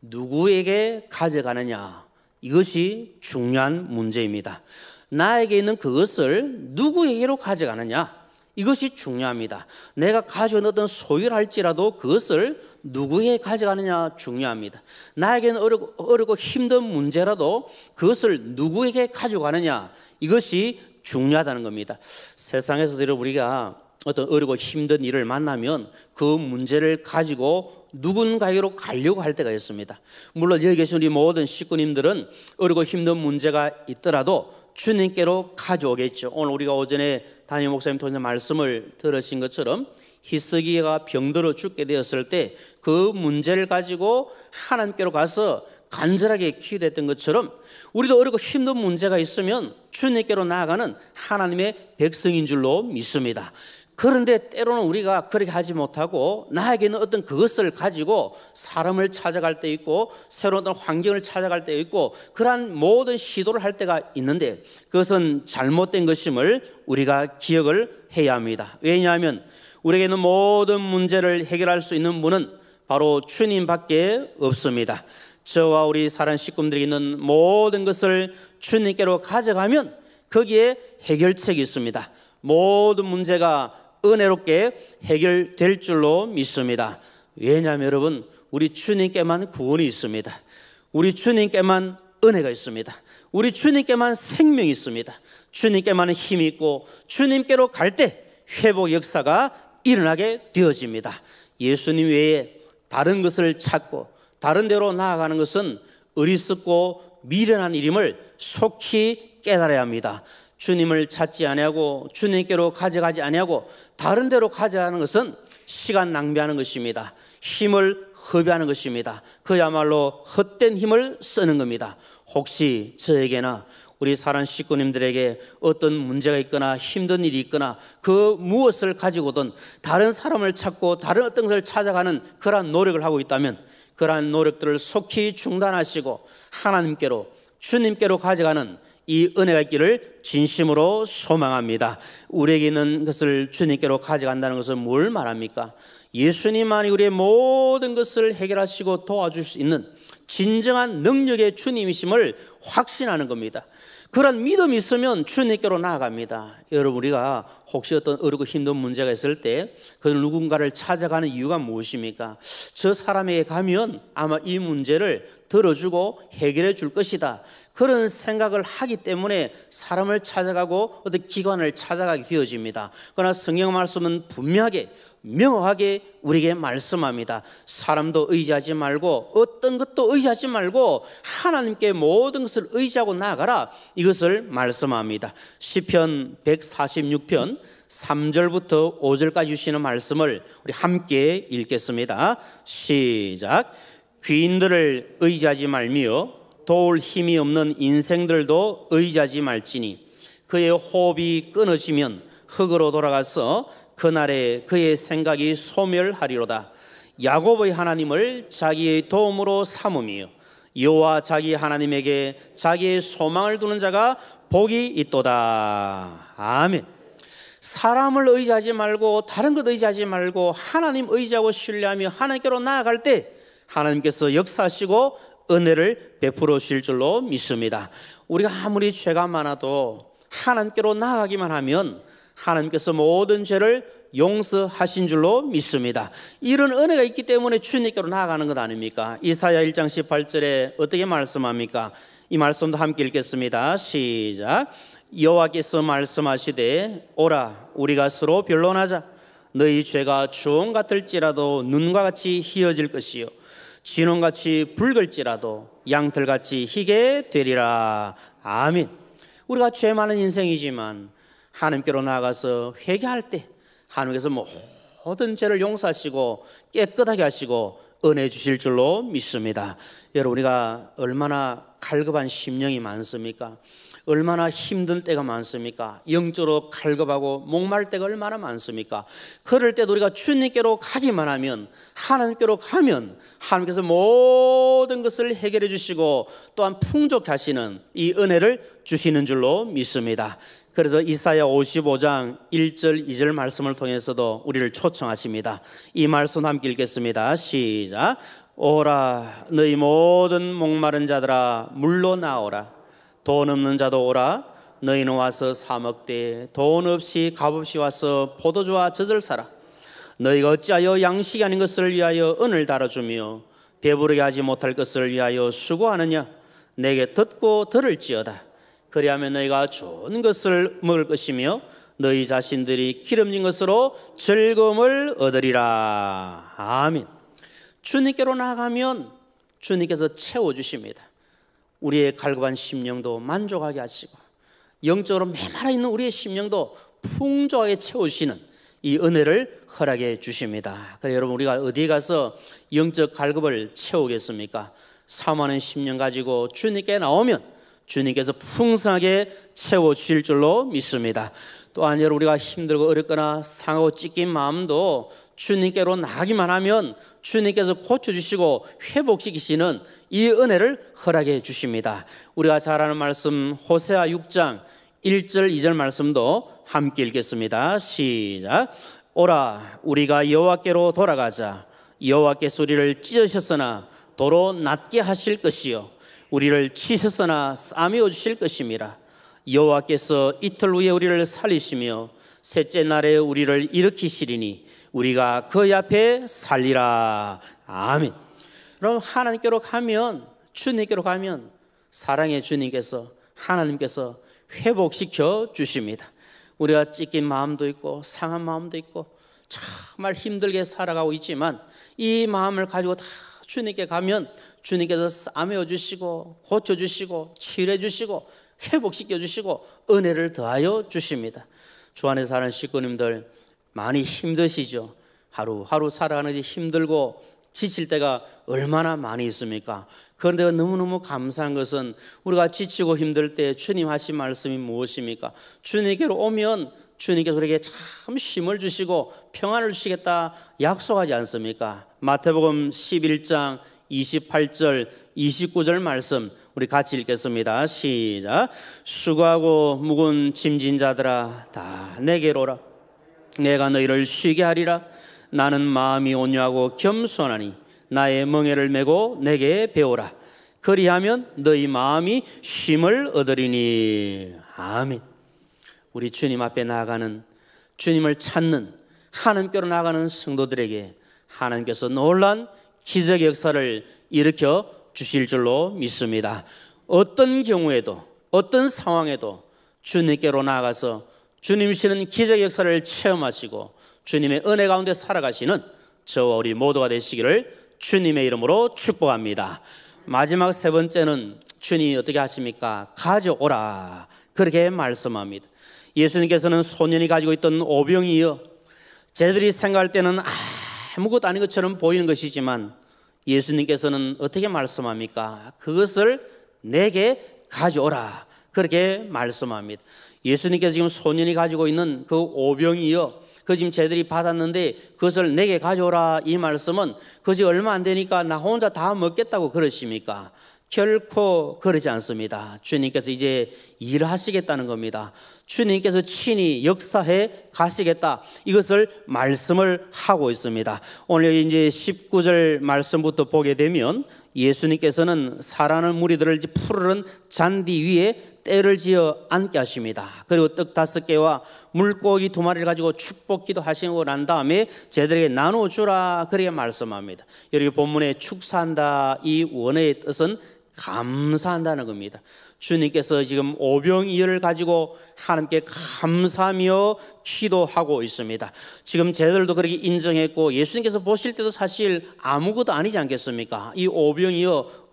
누구에게 가져가느냐 이것이 중요한 문제입니다. 나에게 있는 그것을 누구에게로 가져가느냐 이것이 중요합니다. 내가 가져온 어떤 소유를 할지라도 그것을 누구에게 가져가느냐 중요합니다. 나에게는 어렵고 힘든 문제라도 그것을 누구에게 가져가느냐 이것이 중요하다는 겁니다. 세상에서도 우리가 어떤 어렵고 힘든 일을 만나면 그 문제를 가지고 누군가에게로 가려고 할 때가 있습니다. 물론 여기 계신 우리 모든 식구님들은 어렵고 힘든 문제가 있더라도 주님께로 가져오겠죠. 오늘 우리가 오전에 담임 목사님 통해서 말씀을 들으신 것처럼 히스기야가 병들어 죽게 되었을 때 그 문제를 가지고 하나님께로 가서 간절하게 기도했던 것처럼 우리도 어렵고 힘든 문제가 있으면 주님께로 나아가는 하나님의 백성인 줄로 믿습니다. 그런데 때로는 우리가 그렇게 하지 못하고 나에게는 어떤 그것을 가지고 사람을 찾아갈 때 있고 새로운 어떤 환경을 찾아갈 때 있고 그러한 모든 시도를 할 때가 있는데 그것은 잘못된 것임을 우리가 기억을 해야 합니다. 왜냐하면 우리에게는 모든 문제를 해결할 수 있는 분은 바로 주님밖에 없습니다. 저와 우리 사랑하는 식구들에게 있는 모든 것을 주님께로 가져가면 거기에 해결책이 있습니다. 모든 문제가 은혜롭게 해결될 줄로 믿습니다. 왜냐하면 여러분 우리 주님께만 구원이 있습니다. 우리 주님께만 은혜가 있습니다. 우리 주님께만 생명이 있습니다. 주님께만 힘이 있고 주님께로 갈 때 회복 역사가 일어나게 되어집니다. 예수님 외에 다른 것을 찾고 다른 데로 나아가는 것은 어리석고 미련한 일임을 속히 깨달아야 합니다. 주님을 찾지 아니하고 주님께로 가져가지 아니하고 다른 데로 가져가는 것은 시간 낭비하는 것입니다. 힘을 허비하는 것입니다. 그야말로 헛된 힘을 쓰는 겁니다. 혹시 저에게나 우리 사랑하는 식구님들에게 어떤 문제가 있거나 힘든 일이 있거나 그 무엇을 가지고든 다른 사람을 찾고 다른 어떤 것을 찾아가는 그러한 노력을 하고 있다면 그러한 노력들을 속히 중단하시고 하나님께로 주님께로 가져가는 이 은혜가 있기를 진심으로 소망합니다. 우리에게 있는 것을 주님께로 가져간다는 것은 뭘 말합니까? 예수님만이 우리의 모든 것을 해결하시고 도와줄 수 있는 진정한 능력의 주님이심을 확신하는 겁니다. 그런 믿음이 있으면 주님께로 나아갑니다. 여러분 우리가 혹시 어떤 어렵고 힘든 문제가 있을 때 그 누군가를 찾아가는 이유가 무엇입니까? 저 사람에게 가면 아마 이 문제를 들어주고 해결해 줄 것이다. 그런 생각을 하기 때문에 사람을 찾아가고 어떤 기관을 찾아가게 되어집니다. 그러나 성경 말씀은 분명하게 명확하게 우리에게 말씀합니다. 사람도 의지하지 말고 어떤 것도 의지하지 말고 하나님께 모든 것을 의지하고 나아가라 이것을 말씀합니다. 시편 146편 3절부터 5절까지 주시는 말씀을 우리 함께 읽겠습니다. 시작. 귀인들을 의지하지 말며 도울 힘이 없는 인생들도 의지하지 말지니 그의 호흡이 끊어지면 흙으로 돌아가서 그날에 그의 생각이 소멸하리로다. 야곱의 하나님을 자기의 도움으로 삼으며 여호와 자기 하나님에게 자기의 소망을 두는 자가 복이 있도다. 아멘. 사람을 의지하지 말고 다른 것 의지하지 말고 하나님 의지하고 신뢰하며 하나님께로 나아갈 때 하나님께서 역사하시고 은혜를 베풀어 주실 줄로 믿습니다. 우리가 아무리 죄가 많아도 하나님께로 나아가기만 하면 하나님께서 모든 죄를 용서하신 줄로 믿습니다. 이런 은혜가 있기 때문에 주님께로 나아가는 것 아닙니까? 이사야 1장 18절에 어떻게 말씀합니까? 이 말씀도 함께 읽겠습니다. 시작. 여호와께서 말씀하시되 오라 우리가 서로 변론하자. 너희 죄가 주홍 같을지라도 눈과 같이 희어질 것이요 진홍같이 붉을지라도 양털같이 희게 되리라. 아멘. 우리가 죄 많은 인생이지만 하나님께로 나아가서 회개할 때 하나님께서 모든 죄를 용서하시고 깨끗하게 하시고 은혜 주실 줄로 믿습니다. 여러분, 우리가 얼마나 갈급한 심령이 많습니까? 얼마나 힘든 때가 많습니까? 영적으로 갈급하고 목마를 때가 얼마나 많습니까? 그럴 때도 우리가 주님께로 가기만 하면, 하나님께로 가면 하나님께서 모든 것을 해결해 주시고 또한 풍족하게 하시는 이 은혜를 주시는 줄로 믿습니다. 그래서 이사야 55장 1절 2절 말씀을 통해서도 우리를 초청하십니다. 이 말씀 함께 읽겠습니다. 시작. 오라 너희 모든 목마른 자들아 물로 나오라. 돈 없는 자도 오라. 너희는 와서 사 먹되 돈 없이 값없이 와서 포도주와 젖을 사라. 너희가 어찌하여 양식이 아닌 것을 위하여 은을 달아주며 배부르게 하지 못할 것을 위하여 수고하느냐. 내게 듣고 들을지어다. 그리하면 너희가 좋은 것을 먹을 것이며 너희 자신들이 기름진 것으로 즐거움을 얻으리라. 아멘. 주님께로 나아가면 주님께서 채워주십니다. 우리의 갈급한 심령도 만족하게 하시고 영적으로 메마라 있는 우리의 심령도 풍족하게 채우시는 이 은혜를 허락해 주십니다. 그래서 여러분, 우리가 어디에 가서 영적 갈급을 채우겠습니까? 사모하는 심령 가지고 주님께 나오면 주님께서 풍성하게 채워주실 줄로 믿습니다. 또한 여러분, 우리가 힘들고 어렵거나 상하고 찢긴 마음도 주님께로 나가기만 하면 주님께서 고쳐주시고 회복시키시는 이 은혜를 허락해 주십니다. 우리가 잘 아는 말씀 호세아 6장 1절 2절 말씀도 함께 읽겠습니다. 시작. 오라 우리가 여호와께로 돌아가자. 여호와께서 우리를 찢으셨으나 도로 낫게 하실 것이요 우리를 치셨으나 싸매어 주실 것임이라. 여호와께서 이틀 후에 우리를 살리시며 셋째 날에 우리를 일으키시리니 우리가 그의 앞에 살리라. 아멘. 그럼 하나님께로 가면, 주님께로 가면 사랑의 주님께서, 하나님께서 회복시켜 주십니다. 우리가 찢긴 마음도 있고 상한 마음도 있고 정말 힘들게 살아가고 있지만 이 마음을 가지고 다 주님께 가면 주님께서 싸매어 주시고 고쳐주시고 치유해 주시고 회복시켜 주시고 은혜를 더하여 주십니다. 주 안에 사는 식구님들 많이 힘드시죠? 하루하루 살아가는 게 힘들고 지칠 때가 얼마나 많이 있습니까? 그런데 너무너무 감사한 것은 우리가 지치고 힘들 때 주님 하신 말씀이 무엇입니까? 주님께로 오면 주님께서 우리에게 참 힘을 주시고 평안을 주시겠다 약속하지 않습니까? 마태복음 11장 28절 29절 말씀 우리 같이 읽겠습니다. 시작. 수고하고 무거운 짐진 자들아 다 내게로 오라. 내가 너희를 쉬게 하리라. 나는 마음이 온유하고 겸손하니 나의 멍에를 메고 내게 배우라. 그리하면 너희 마음이 쉼을 얻으리니. 아멘. 우리 주님 앞에 나아가는, 주님을 찾는, 하나님께로 나아가는 성도들에게 하나님께서 놀란 기적의 역사를 일으켜 주실 줄로 믿습니다. 어떤 경우에도 어떤 상황에도 주님께로 나아가서 주님이시는 기적의 역사를 체험하시고 주님의 은혜 가운데 살아가시는 저와 우리 모두가 되시기를 주님의 이름으로 축복합니다. 마지막 세 번째는 주님이 어떻게 하십니까? 가져오라 그렇게 말씀합니다. 예수님께서는 소년이 가지고 있던 오병이여, 쟤들이 생각할 때는 아무것도 아닌 것처럼 보이는 것이지만 예수님께서는 어떻게 말씀합니까? 그것을 내게 가져오라 그렇게 말씀합니다. 예수님께서 지금 소년이 가지고 있는 그 오병이어 그 지금 쟤들이 받았는데 그것을 내게 가져오라, 이 말씀은 그것이 얼마 안 되니까 나 혼자 다 먹겠다고 그러십니까? 결코 그러지 않습니다. 주님께서 이제 일하시겠다는 겁니다. 주님께서 친히 역사해 가시겠다, 이것을 말씀을 하고 있습니다. 오늘 이제 19절 말씀부터 보게 되면 예수님께서는 살아나는 무리들을 푸르른 잔디 위에 때를 지어 앉게 하십니다. 그리고 떡 5개와 물고기 2마리를 가지고 축복기도 하시고 난 다음에 쟤들에게 나눠주라, 그렇게 말씀합니다. 여기 본문에 축사한다, 이 원어의 뜻은 감사한다는 겁니다. 주님께서 지금 오병이어를 가지고 하나님께 감사하며 기도하고 있습니다. 지금 쟤들도 그렇게 인정했고 예수님께서 보실 때도 사실 아무것도 아니지 않겠습니까? 이 오병이어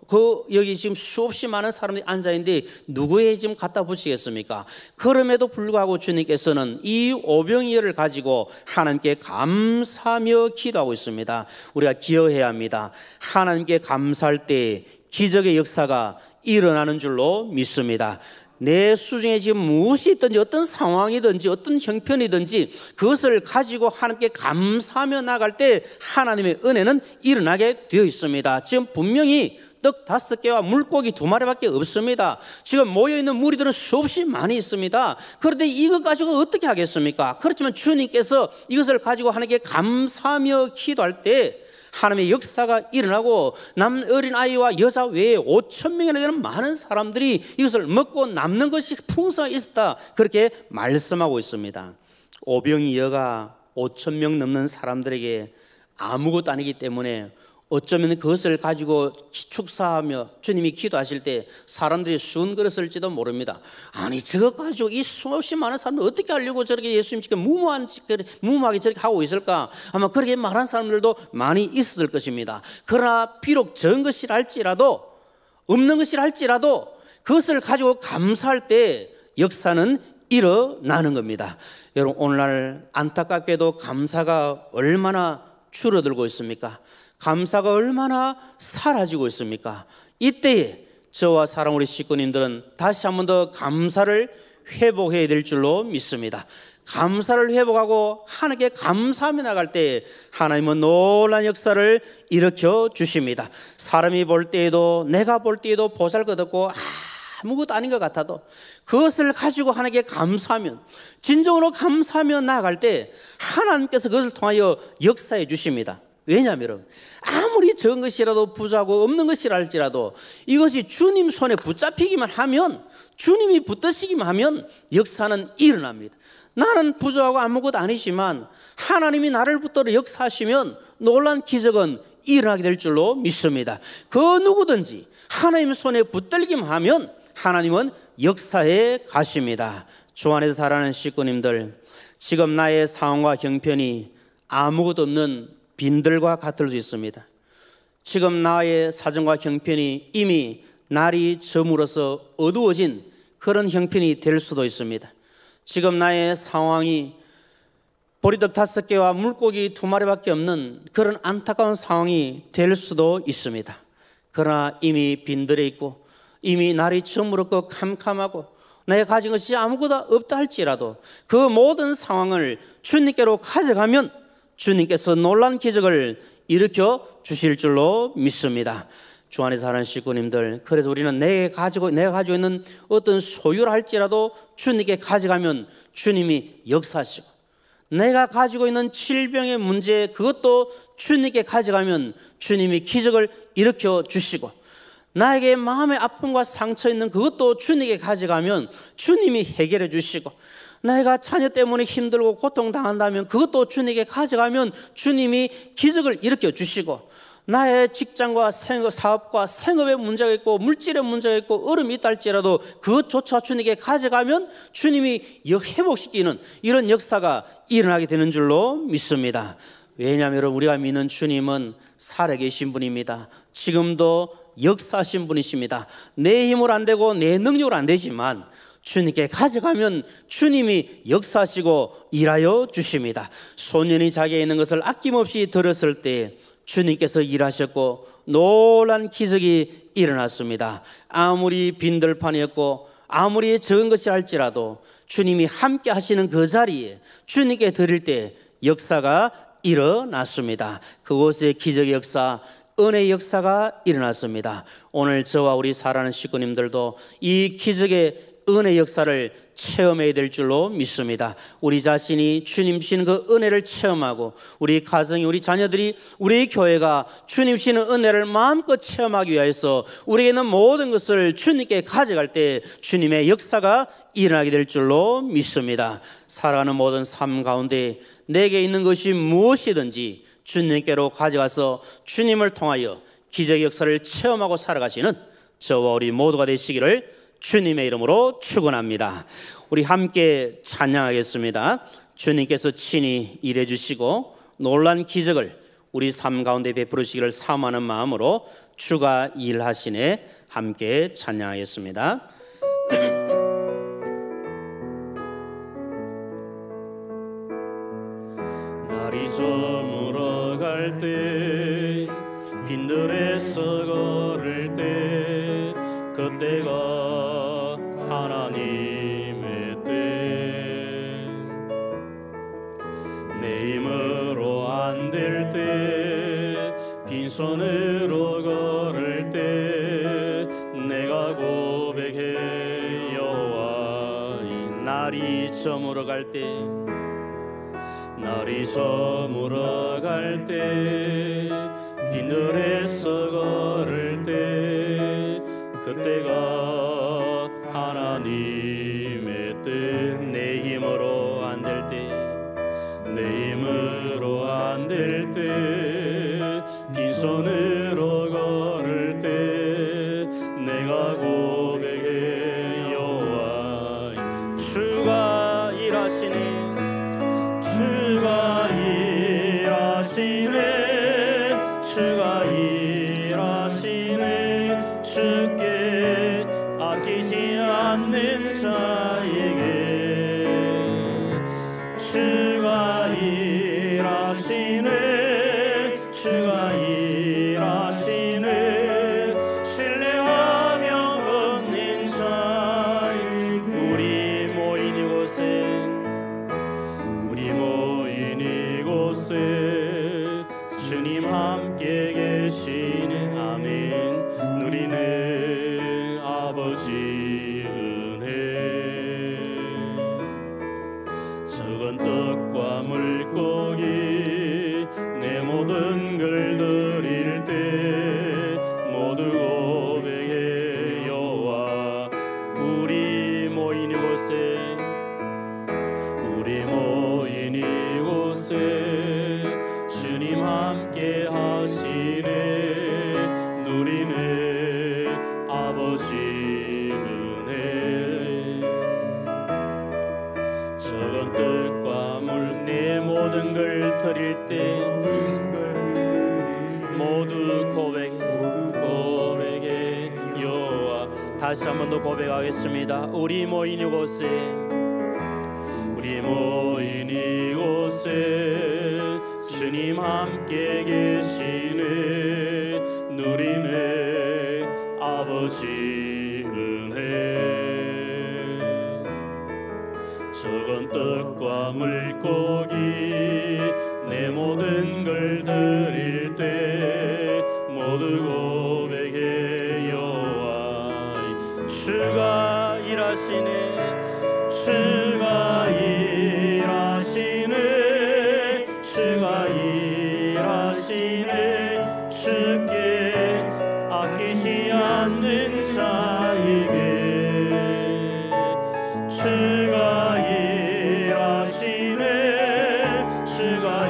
여기 지금 수없이 많은 사람들이 앉아있는데 누구에 지금 갖다 붙이겠습니까? 그럼에도 불구하고 주님께서는 이 오병이어를 가지고 하나님께 감사하며 기도하고 있습니다. 우리가 기억해야 합니다. 하나님께 감사할 때 기적의 역사가 일어나는 줄로 믿습니다. 내 수중에 지금 무엇이 있든지 어떤 상황이든지 어떤 형편이든지 그것을 가지고 하나님께 감사하며 나갈 때 하나님의 은혜는 일어나게 되어 있습니다. 지금 분명히 떡 5개와 물고기 2마리밖에 없습니다. 지금 모여있는 무리들은 수없이 많이 있습니다. 그런데 이것 가지고 어떻게 하겠습니까? 그렇지만 주님께서 이것을 가지고 하나님께 감사하며 기도할 때 하나님의 역사가 일어나고 어린아이와 여자 외에 5,000명이나 되는 많은 사람들이 이것을 먹고 남는 것이 풍성하게 있었다, 그렇게 말씀하고 있습니다. 오병이어가 5,000명 넘는 사람들에게 아무것도 아니기 때문에 어쩌면 그것을 가지고 축사하며 주님이 기도하실 때 사람들이 순 그릇을지도 모릅니다. 아니 저것 가지고 이 수없이 많은 사람들 어떻게 하려고 저렇게 예수님 지금 무모하게 저렇게 하고 있을까? 아마 그렇게 말한 사람들도 많이 있었을 것입니다. 그러나 비록 적은 것이라 할지라도 없는 것이라 할지라도 그것을 가지고 감사할 때 역사는 일어나는 겁니다. 여러분, 오늘날 안타깝게도 감사가 얼마나 줄어들고 있습니까? 감사가 얼마나 사라지고 있습니까? 이때에 저와 사랑 우리 식구님들은 다시 한 번 더 감사를 회복해야 될 줄로 믿습니다. 감사를 회복하고 하나님께 감사하며 나갈 때 하나님은 놀라운 역사를 일으켜 주십니다. 사람이 볼 때에도 내가 볼 때에도 보잘것없고 아무것도 아닌 것 같아도 그것을 가지고 하나님께 감사하면, 진정으로 감사하며 나아갈 때 하나님께서 그것을 통하여 역사해 주십니다. 왜냐하면 아무리 적은 것이라도 부자고 없는 것이라 할지라도 이것이 주님 손에 붙잡히기만 하면, 주님이 붙드시기만 하면 역사는 일어납니다. 나는 부자하고 아무것도 아니지만 하나님이 나를 붙들어 역사하시면 놀라운 기적은 일어나게 될 줄로 믿습니다. 그 누구든지 하나님 손에 붙들기만 하면 하나님은 역사해 가십니다. 주 안에서 살아가는 식구님들, 지금 나의 상황과 형편이 아무것도 없는 빈들과 같을 수 있습니다. 지금 나의 사정과 형편이 이미 날이 저물어서 어두워진 그런 형편이 될 수도 있습니다. 지금 나의 상황이 보리떡 5개와 물고기 2마리밖에 없는 그런 안타까운 상황이 될 수도 있습니다. 그러나 이미 빈들에 있고 이미 날이 저물었고 캄캄하고 내가 가진 것이 아무것도 없다 할지라도 그 모든 상황을 주님께로 가져가면 주님께서 놀라운 기적을 일으켜 주실 줄로 믿습니다. 주 안에 사는 식구님들, 그래서 우리는 내가 가지고 있는 어떤 소유를 할지라도 주님께 가져가면 주님이 역사하시고, 내가 가지고 있는 질병의 문제 그것도 주님께 가져가면 주님이 기적을 일으켜 주시고, 나에게 마음의 아픔과 상처 있는 그것도 주님께 가져가면 주님이 해결해 주시고, 내가 자녀 때문에 힘들고 고통당한다면 그것도 주님께 가져가면 주님이 기적을 일으켜 주시고, 나의 직장과 사업과 생업에 문제가 있고 물질에 문제가 있고 어려움이 있다 할지라도 그것조차 주님께 가져가면 주님이 회복시키는 이런 역사가 일어나게 되는 줄로 믿습니다. 왜냐하면 우리가 믿는 주님은 살아계신 분입니다. 지금도 역사하신 분이십니다. 내 힘으로 안 되고 내 능력으로 안 되지만 주님께 가져가면 주님이 역사하시고 일하여 주십니다. 소년이 자기에 있는 것을 아낌없이 들었을 때 주님께서 일하셨고 놀란 기적이 일어났습니다. 아무리 빈들판이었고 아무리 적은 것이 할지라도 주님이 함께 하시는 그 자리에 주님께 드릴 때 역사가 일어났습니다. 그곳에 기적의 역사, 은혜의 역사가 일어났습니다. 오늘 저와 우리 사랑하는 식구님들도 이 기적의 은혜의 역사를 체험해야 될 줄로 믿습니다. 우리 자신이 주님 주시는 그 은혜를 체험하고 우리 가정이, 우리 자녀들이, 우리 교회가 주님 주시는 은혜를 마음껏 체험하기 위해서 우리에게는 모든 것을 주님께 가져갈 때 주님의 역사가 일어나게 될 줄로 믿습니다. 살아가는 모든 삶 가운데 내게 있는 것이 무엇이든지 주님께로 가져가서 주님을 통하여 기적의 역사를 체험하고 살아가시는 저와 우리 모두가 되시기를 주님의 이름으로 축원합니다. 우리 함께 찬양하겠습니다. 주님께서 친히 일해 주시고 놀란 기적을 우리 삶 가운데 베풀으시기를 사모하는 마음으로 주가 일하시네 함께 찬양하겠습니다. 날이 저물어갈 때 빈들에서 걸을 때 그때가 하나님의 때 내 힘으로 안 될 때 빈손으로 걸을 때 내가 고백해 여호와 이 날이 저물어갈 때 날이 저물어갈 때 빈들에서 걸을 때 그때가 하나님의 뜻 내 힘으로 안 될 때 내 힘으로 안 될 때 빈손으로 걸을 때 내가 고백해 여호와 주가 일하시네 주가 일하시네 주가 일하시네 주께 아끼지 않는 자에게 주가 일하시네 주가 일하시네 신뢰하며 걷는 자에게 우리 모인 이곳에 주님 함께 계시는 아멘 누리는 아버지 은혜 적은 떡과 물고기 내 모든 걸 드릴 때 모두 고백해 여호와 우리 모인 이곳에 주님 함께 하시네 누리네 아버지 은혜 적은 뜻과 물 내 모든 걸 드릴 때 모두 고백해 여호와 다시 한 번 더 고백하겠습니다. 우리 모인 이곳에 주님 함께 계시네 누리네 아버지 은혜 적은 떡과 물고기 내 모든 걸 드릴 때 모두 고백해 여호와 주가 일하시네 주가 일하시네 주가 일하시네 주께 아끼지 않는 자에게 주가 일하시네 주가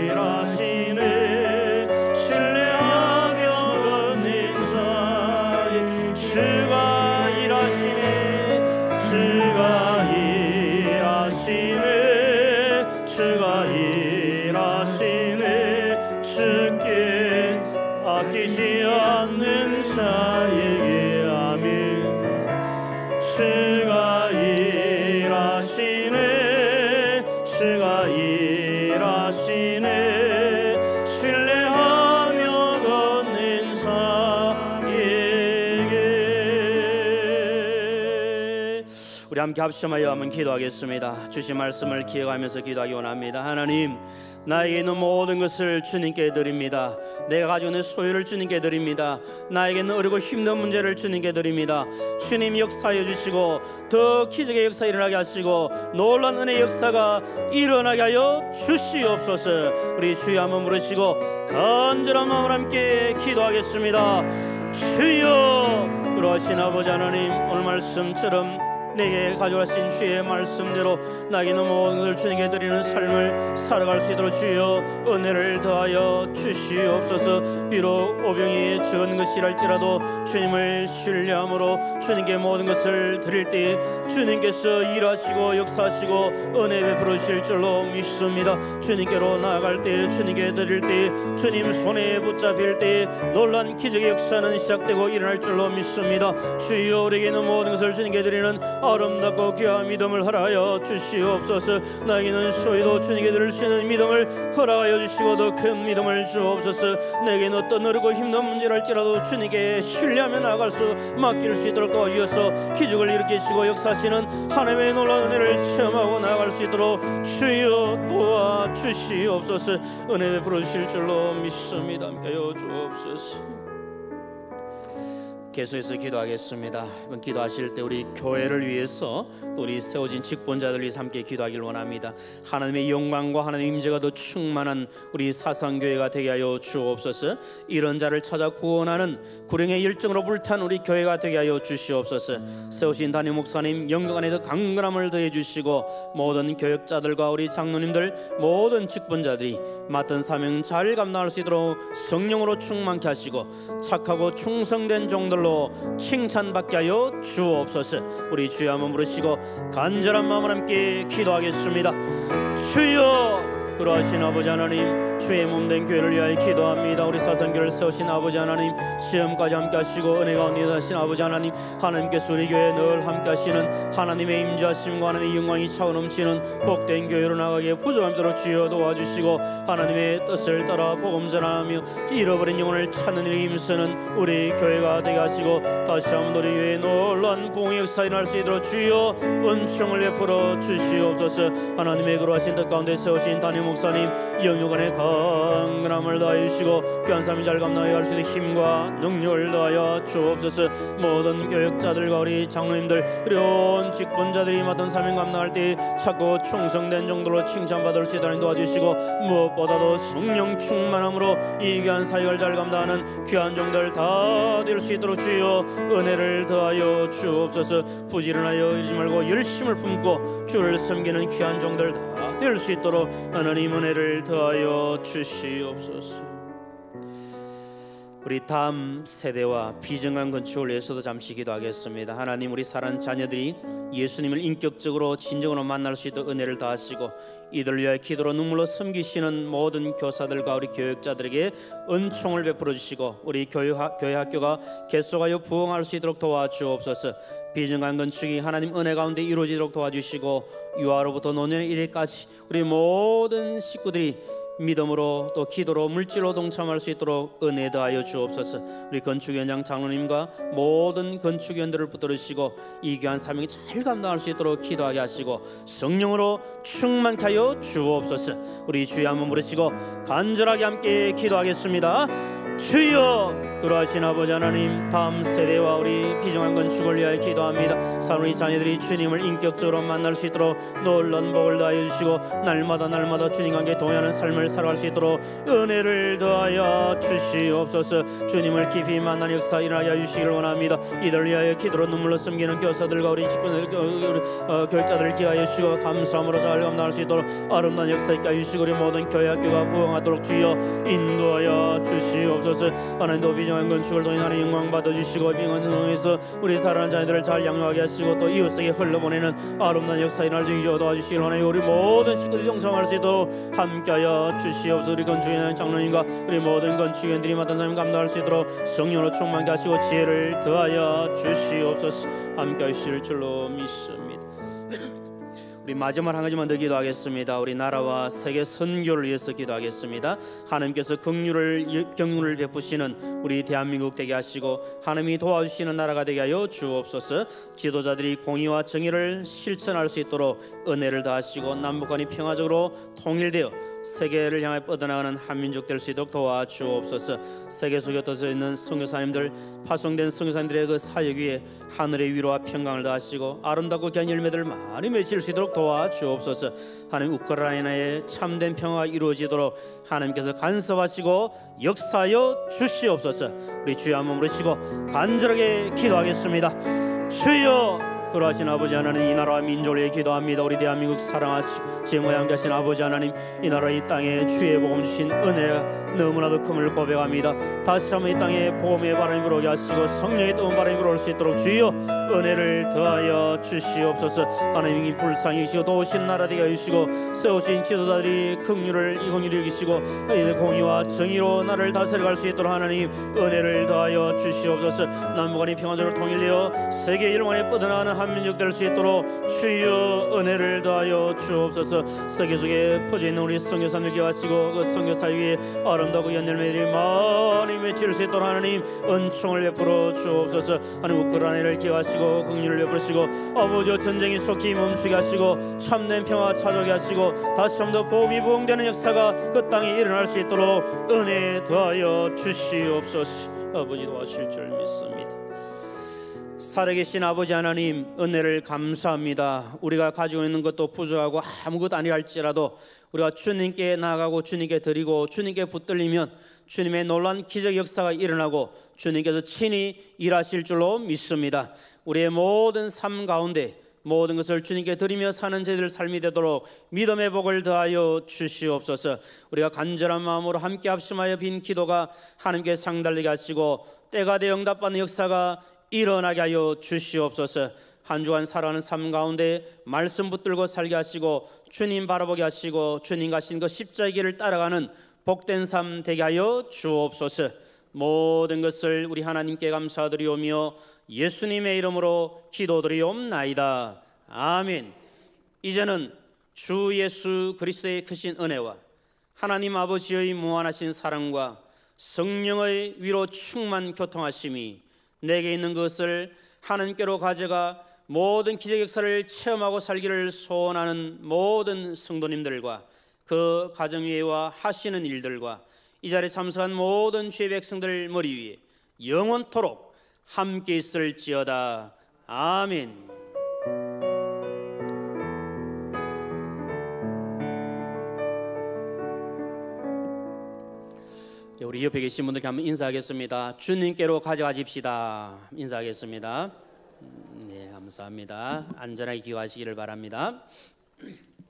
일하시네 신뢰하며 걷는 자에게 주가 일하시네 주가 일하시네 주가 일하시네 주께 아끼지 않는 자에게 아멘 주가 일하시네 주가 일하시네 신뢰하며 걷는 자에게 우리 함께 합심하여 한번 기도하겠습니다. 주신 말씀을 기억하면서 기도하기 원합니다. 하나님, 나에게 있는 모든 것을 주님께 드립니다. 내가 가지고 있는 소유를 주님께 드립니다. 나에게 있는 어렵고 힘든 문제를 주님께 드립니다. 주님 역사해 주시고 더 기적의 역사 일어나게 하시고 놀라운 은혜의 역사가 일어나게 하여 주시옵소서. 우리 주여 한번 부르시고 간절한 마음으로 함께 기도하겠습니다. 주여, 그러하신 아버지 하나님, 오늘 말씀처럼 내게 가져가신 주의 말씀대로 나에게 있는 모든 것을 주님께 드리는 삶을 살아갈 수 있도록 주여 은혜를 더하여 주시옵소서. 비록 오병이 적은 것이랄지라도 주님을 신뢰함으로 주님께 모든 것을 드릴 때 주님께서 일하시고 역사하시고 은혜 베풀어 주실 줄로 믿습니다. 주님께로 나아갈 때, 주님께 드릴 때, 주님 손에 붙잡힐 때 놀란 기적의 역사는 시작되고 일어날 줄로 믿습니다. 주여, 우리에게 있는 모든 것을 주님께 드리는 아름답고 귀한 믿음을 허락하여 주시옵소서. 나에게는 소유도 주님께 드릴 수 있는 믿음을 허락하여 주시고 더 큰 믿음을 주옵소서. 내게는 어떤 어렵고 힘든 문제랄지라도 주님께 신뢰하며 나아갈 수, 맡길 수 있도록 도와주셔서 기적을 일으키시고 역사하시는 하나님의 놀라운 은혜를 체험하고 나아갈 수 있도록 주여 도와주시옵소서. 은혜 베풀어 주실 줄로 믿습니다. 함께하여 주옵소서. 계속해서 기도하겠습니다. 이번 기도하실 때 우리 교회를 위해서 또 우리 세워진 직분자들 위해서 함께 기도하기를 원합니다. 하나님의 영광과 하나님의 임재가 더 충만한 우리 사상교회가 되게 하여 주옵소서. 이런 자를 찾아 구원하는 구령의 열정으로 불탄 우리 교회가 되게 하여 주시옵소서. 세우신 담임 목사님 영역 안에 더 강건함을 더해 주시고 모든 교역자들과 우리 장로님들 모든 직분자들이 맡은 사명 잘 감당할 수 있도록 성령으로 충만케 하시고 착하고 충성된 종들로 칭찬받게 하여 주옵소서. 우리 주여 한번 부르시고 간절한 마음으로 함께 기도하겠습니다. 주여, 그러하신 아버지 하나님, 주의 몸된 교회를 위하여 기도합니다. 우리 사상교회를 세우신 아버지 하나님, 시험까지 함께 하시고 은혜 가운데 하신 아버지 하나님, 하나님께서 우리 교회에 늘 함께 하시는 하나님의 임재하심과 하나님의 영광이 차고 넘치는 복된 교회로 나가게 부족함대로 주여 도와주시고 하나님의 뜻을 따라 복음 전하며 잃어버린 영혼을 찾는 일에 힘쓰는 우리 교회가 되게 하시고 다시 한번 우리 교회에 놀라운 부흥의 역사 일어날 수 있도록 주여 은총을 베풀어 주시옵소서. 하나님의 그러하신 뜻 가운데 세우신 담임 목사님 영역 안에 강건함을 다하여 주시고 귀한 삶을 잘 감당해 갈 수 있는 힘과 능력을 다하여 주옵소서. 모든 교역자들과 우리 장로님들 그리고 온 직분자들이 맡은 사명 감당할 때 찾고 충성된 정도로 칭찬받을 수 있도록 도와주시고 무엇보다도 성령 충만함으로 이 귀한 사역을 잘 감당하는 귀한 종들 다 될 수 있도록 주여 은혜를 더하여 주옵소서. 부지런하여 이러지 말고 열심을 품고 주를 섬기는 귀한 종들 다 될 수 있도록 하나님 은혜를 더하여 주시옵소서. 우리 다음 세대와 비정한 건축을 위해서도 잠시 기도하겠습니다. 하나님, 우리 사랑하는 자녀들이 예수님을 인격적으로 진정으로 만날 수 있도록 은혜를 다하시고 이들을 위하여 기도로 눈물로 섬기시는 모든 교사들과 우리 교역자들에게 은총을 베풀어 주시고 우리 교회 학교가 계속하여 부흥할 수 있도록 도와주옵소서. 비정한 건축이 하나님 은혜 가운데 이루어지도록 도와주시고 유아로부터 노년의 이래까지 우리 모든 식구들이 믿음으로 또 기도로 물질로 동참할 수 있도록 은혜 더하여 주옵소서. 우리 건축위원장 장로님과 모든 건축위원들을 붙들으시고 이 귀한 사명이 잘 감당할 수 있도록 기도하게 하시고 성령으로 충만케 하여 주옵소서. 우리 주여 한번 부르시고 간절하게 함께 기도하겠습니다. 주여, 그러하신 아버지 하나님, 다음 세대와 우리 비정한 건축을 위하여 기도합니다. 사랑하는 자녀들이 주님을 인격적으로 만날 수 있도록 놀라운 복을 더하여 주시고 날마다 주님과 함께 동행하는 삶을 살아갈 수 있도록 은혜를 더하여 주시옵소서. 주님을 깊이 만나는 역사 일어나게 해주시기를 원합니다. 이들을 위하여 기도로 눈물로 섬기는 교사들과 우리 직분들 교육자들을 기하여 주시고 감사함으로 잘 감당할 수 있도록 아름다운 역사 있게 해주시고 우리 모든 교회 학교가 부흥하도록 주여 인도하여 주시옵소서. 하나님도 비정한 건축을 통해 하나님 영광 받아주시고 비정한 통해서 우리 사랑하는 자녀들을 잘 양육하게 하시고 또 이웃에게 흘러보내는 아름다운 역사 일어날 수 있게 도와주시기를 원하여 우리 모든 식구들이 동참할 수 있도록 함께하여 주시옵소서. 우리 건축위원 장로님과 우리 모든 건축위원들이 맡은 사명 감당할 수 있도록 성령으로 충만케 하시고 지혜를 더하여 주시옵소서. 함께하실 줄로 믿습니다. 우리 마지막 한 가지만 더 기도하겠습니다. 우리 나라와 세계 선교를 위해서 기도하겠습니다. 하나님께서 경륜을 베푸시는 우리 대한민국 되게 하시고 하나님이 도와주시는 나라가 되게 하여 주옵소서. 지도자들이 공의와 정의를 실천할 수 있도록 은혜를 더하시고 남북 간이 평화적으로 통일되어 세계를 향해 뻗어나가는 한민족 될 수 있도록 도와주옵소서. 세계 속에 흩어져 있는 선교사님들, 파송된 선교사님들의 그 사역 위에 하늘의 위로와 평강을 더하시고 아름답고 귀한 열매들을 많이 맺힐 수 있도록 도와주옵소서. 하나님, 우크라이나의 참된 평화가 이루어지도록 하나님께서 간섭하시고 역사하여 주시옵소서. 우리 주여 한번 부르시고 간절하게 기도하겠습니다. 주여, 그러하신 아버지 하나님, 이 나라와 민족을 위해 기도합니다. 우리 대한민국 사랑하시고 지혜와 함께하신 아버지 하나님, 이 나라 이 땅에 주의 복음 주신 은혜가 너무나도 큼을 고백합니다. 다시 한번 이 땅에 복음의 바람이 불어오게 하시고 성령의 뜨거운 바람이 불어올 수 있도록 주여 은혜를 더하여 주시옵소서. 하나님이 불쌍히 여기시고 도우신 나라 되게 해주시고 세우신 지도자들이 긍휼을 여기시고 공의와 정의로 나라를 다스려갈 수 있도록 하나님 은혜를 더하여 주시옵소서. 남북한이 평화적으로 통일되어 세계 일원에 뻗어나가는 한민족 될 수 있도록 주여 은혜를 더하여 주옵소서. 세계 속에 퍼져 있는 우리 선교사님들 기하시고 그 선교사 위에 아름다고 연열매들이 많이 맺힐 수 있도록 하나님 은총을 베풀어 주옵소서. 하나님, 우크라이나를 기하시고 긍휼을 베푸시고 아버지여 전쟁이 속히 멈추게 하시고 참된 평화 찾아오게 하시고 다시 한 번 더 복음이 부흥되는 역사가 그 땅에 일어날 수 있도록 은혜 더하여 주시옵소서. 아버지 도와주실 줄 믿습니다. 살아계신 아버지 하나님, 은혜를 감사합니다. 우리가 가지고 있는 것도 부족하고 아무것도 아니할지라도 우리가 주님께 나아가고 주님께 드리고 주님께 붙들리면 주님의 놀라운 기적 역사가 일어나고 주님께서 친히 일하실 줄로 믿습니다. 우리의 모든 삶 가운데 모든 것을 주님께 드리며 사는 저희들 삶이 되도록 믿음의 복을 더하여 주시옵소서. 우리가 간절한 마음으로 함께 합심하여 빈 기도가 하나님께 상달되게 하시고 때가 되어 응답받는 역사가 일어나게 하여 주시옵소서. 한 주간 살아가는 삶 가운데 말씀 붙들고 살게 하시고 주님 바라보게 하시고 주님 가신 그 십자가의 길을 따라가는 복된 삶 되게 하여 주옵소서. 모든 것을 우리 하나님께 감사드리오며 예수님의 이름으로 기도드리옵나이다. 아멘. 이제는 주 예수 그리스도의 크신 은혜와 하나님 아버지의 무한하신 사랑과 성령의 위로 충만 교통하심이 내게 있는 것을 하나님께로 가져가 모든 기적 역사를 체험하고 살기를 소원하는 모든 성도님들과 그 가정 위에와 하시는 일들과 이 자리에 참석한 모든 주의 백성들 머리 위에 영원토록 함께 있을지어다. 아멘. 우리 옆에 계신 분들께 한번 인사하겠습니다. 주님께로 가져가십시다. 인사하겠습니다. 네, 감사합니다. 안전하게 기도하시기를 바랍니다.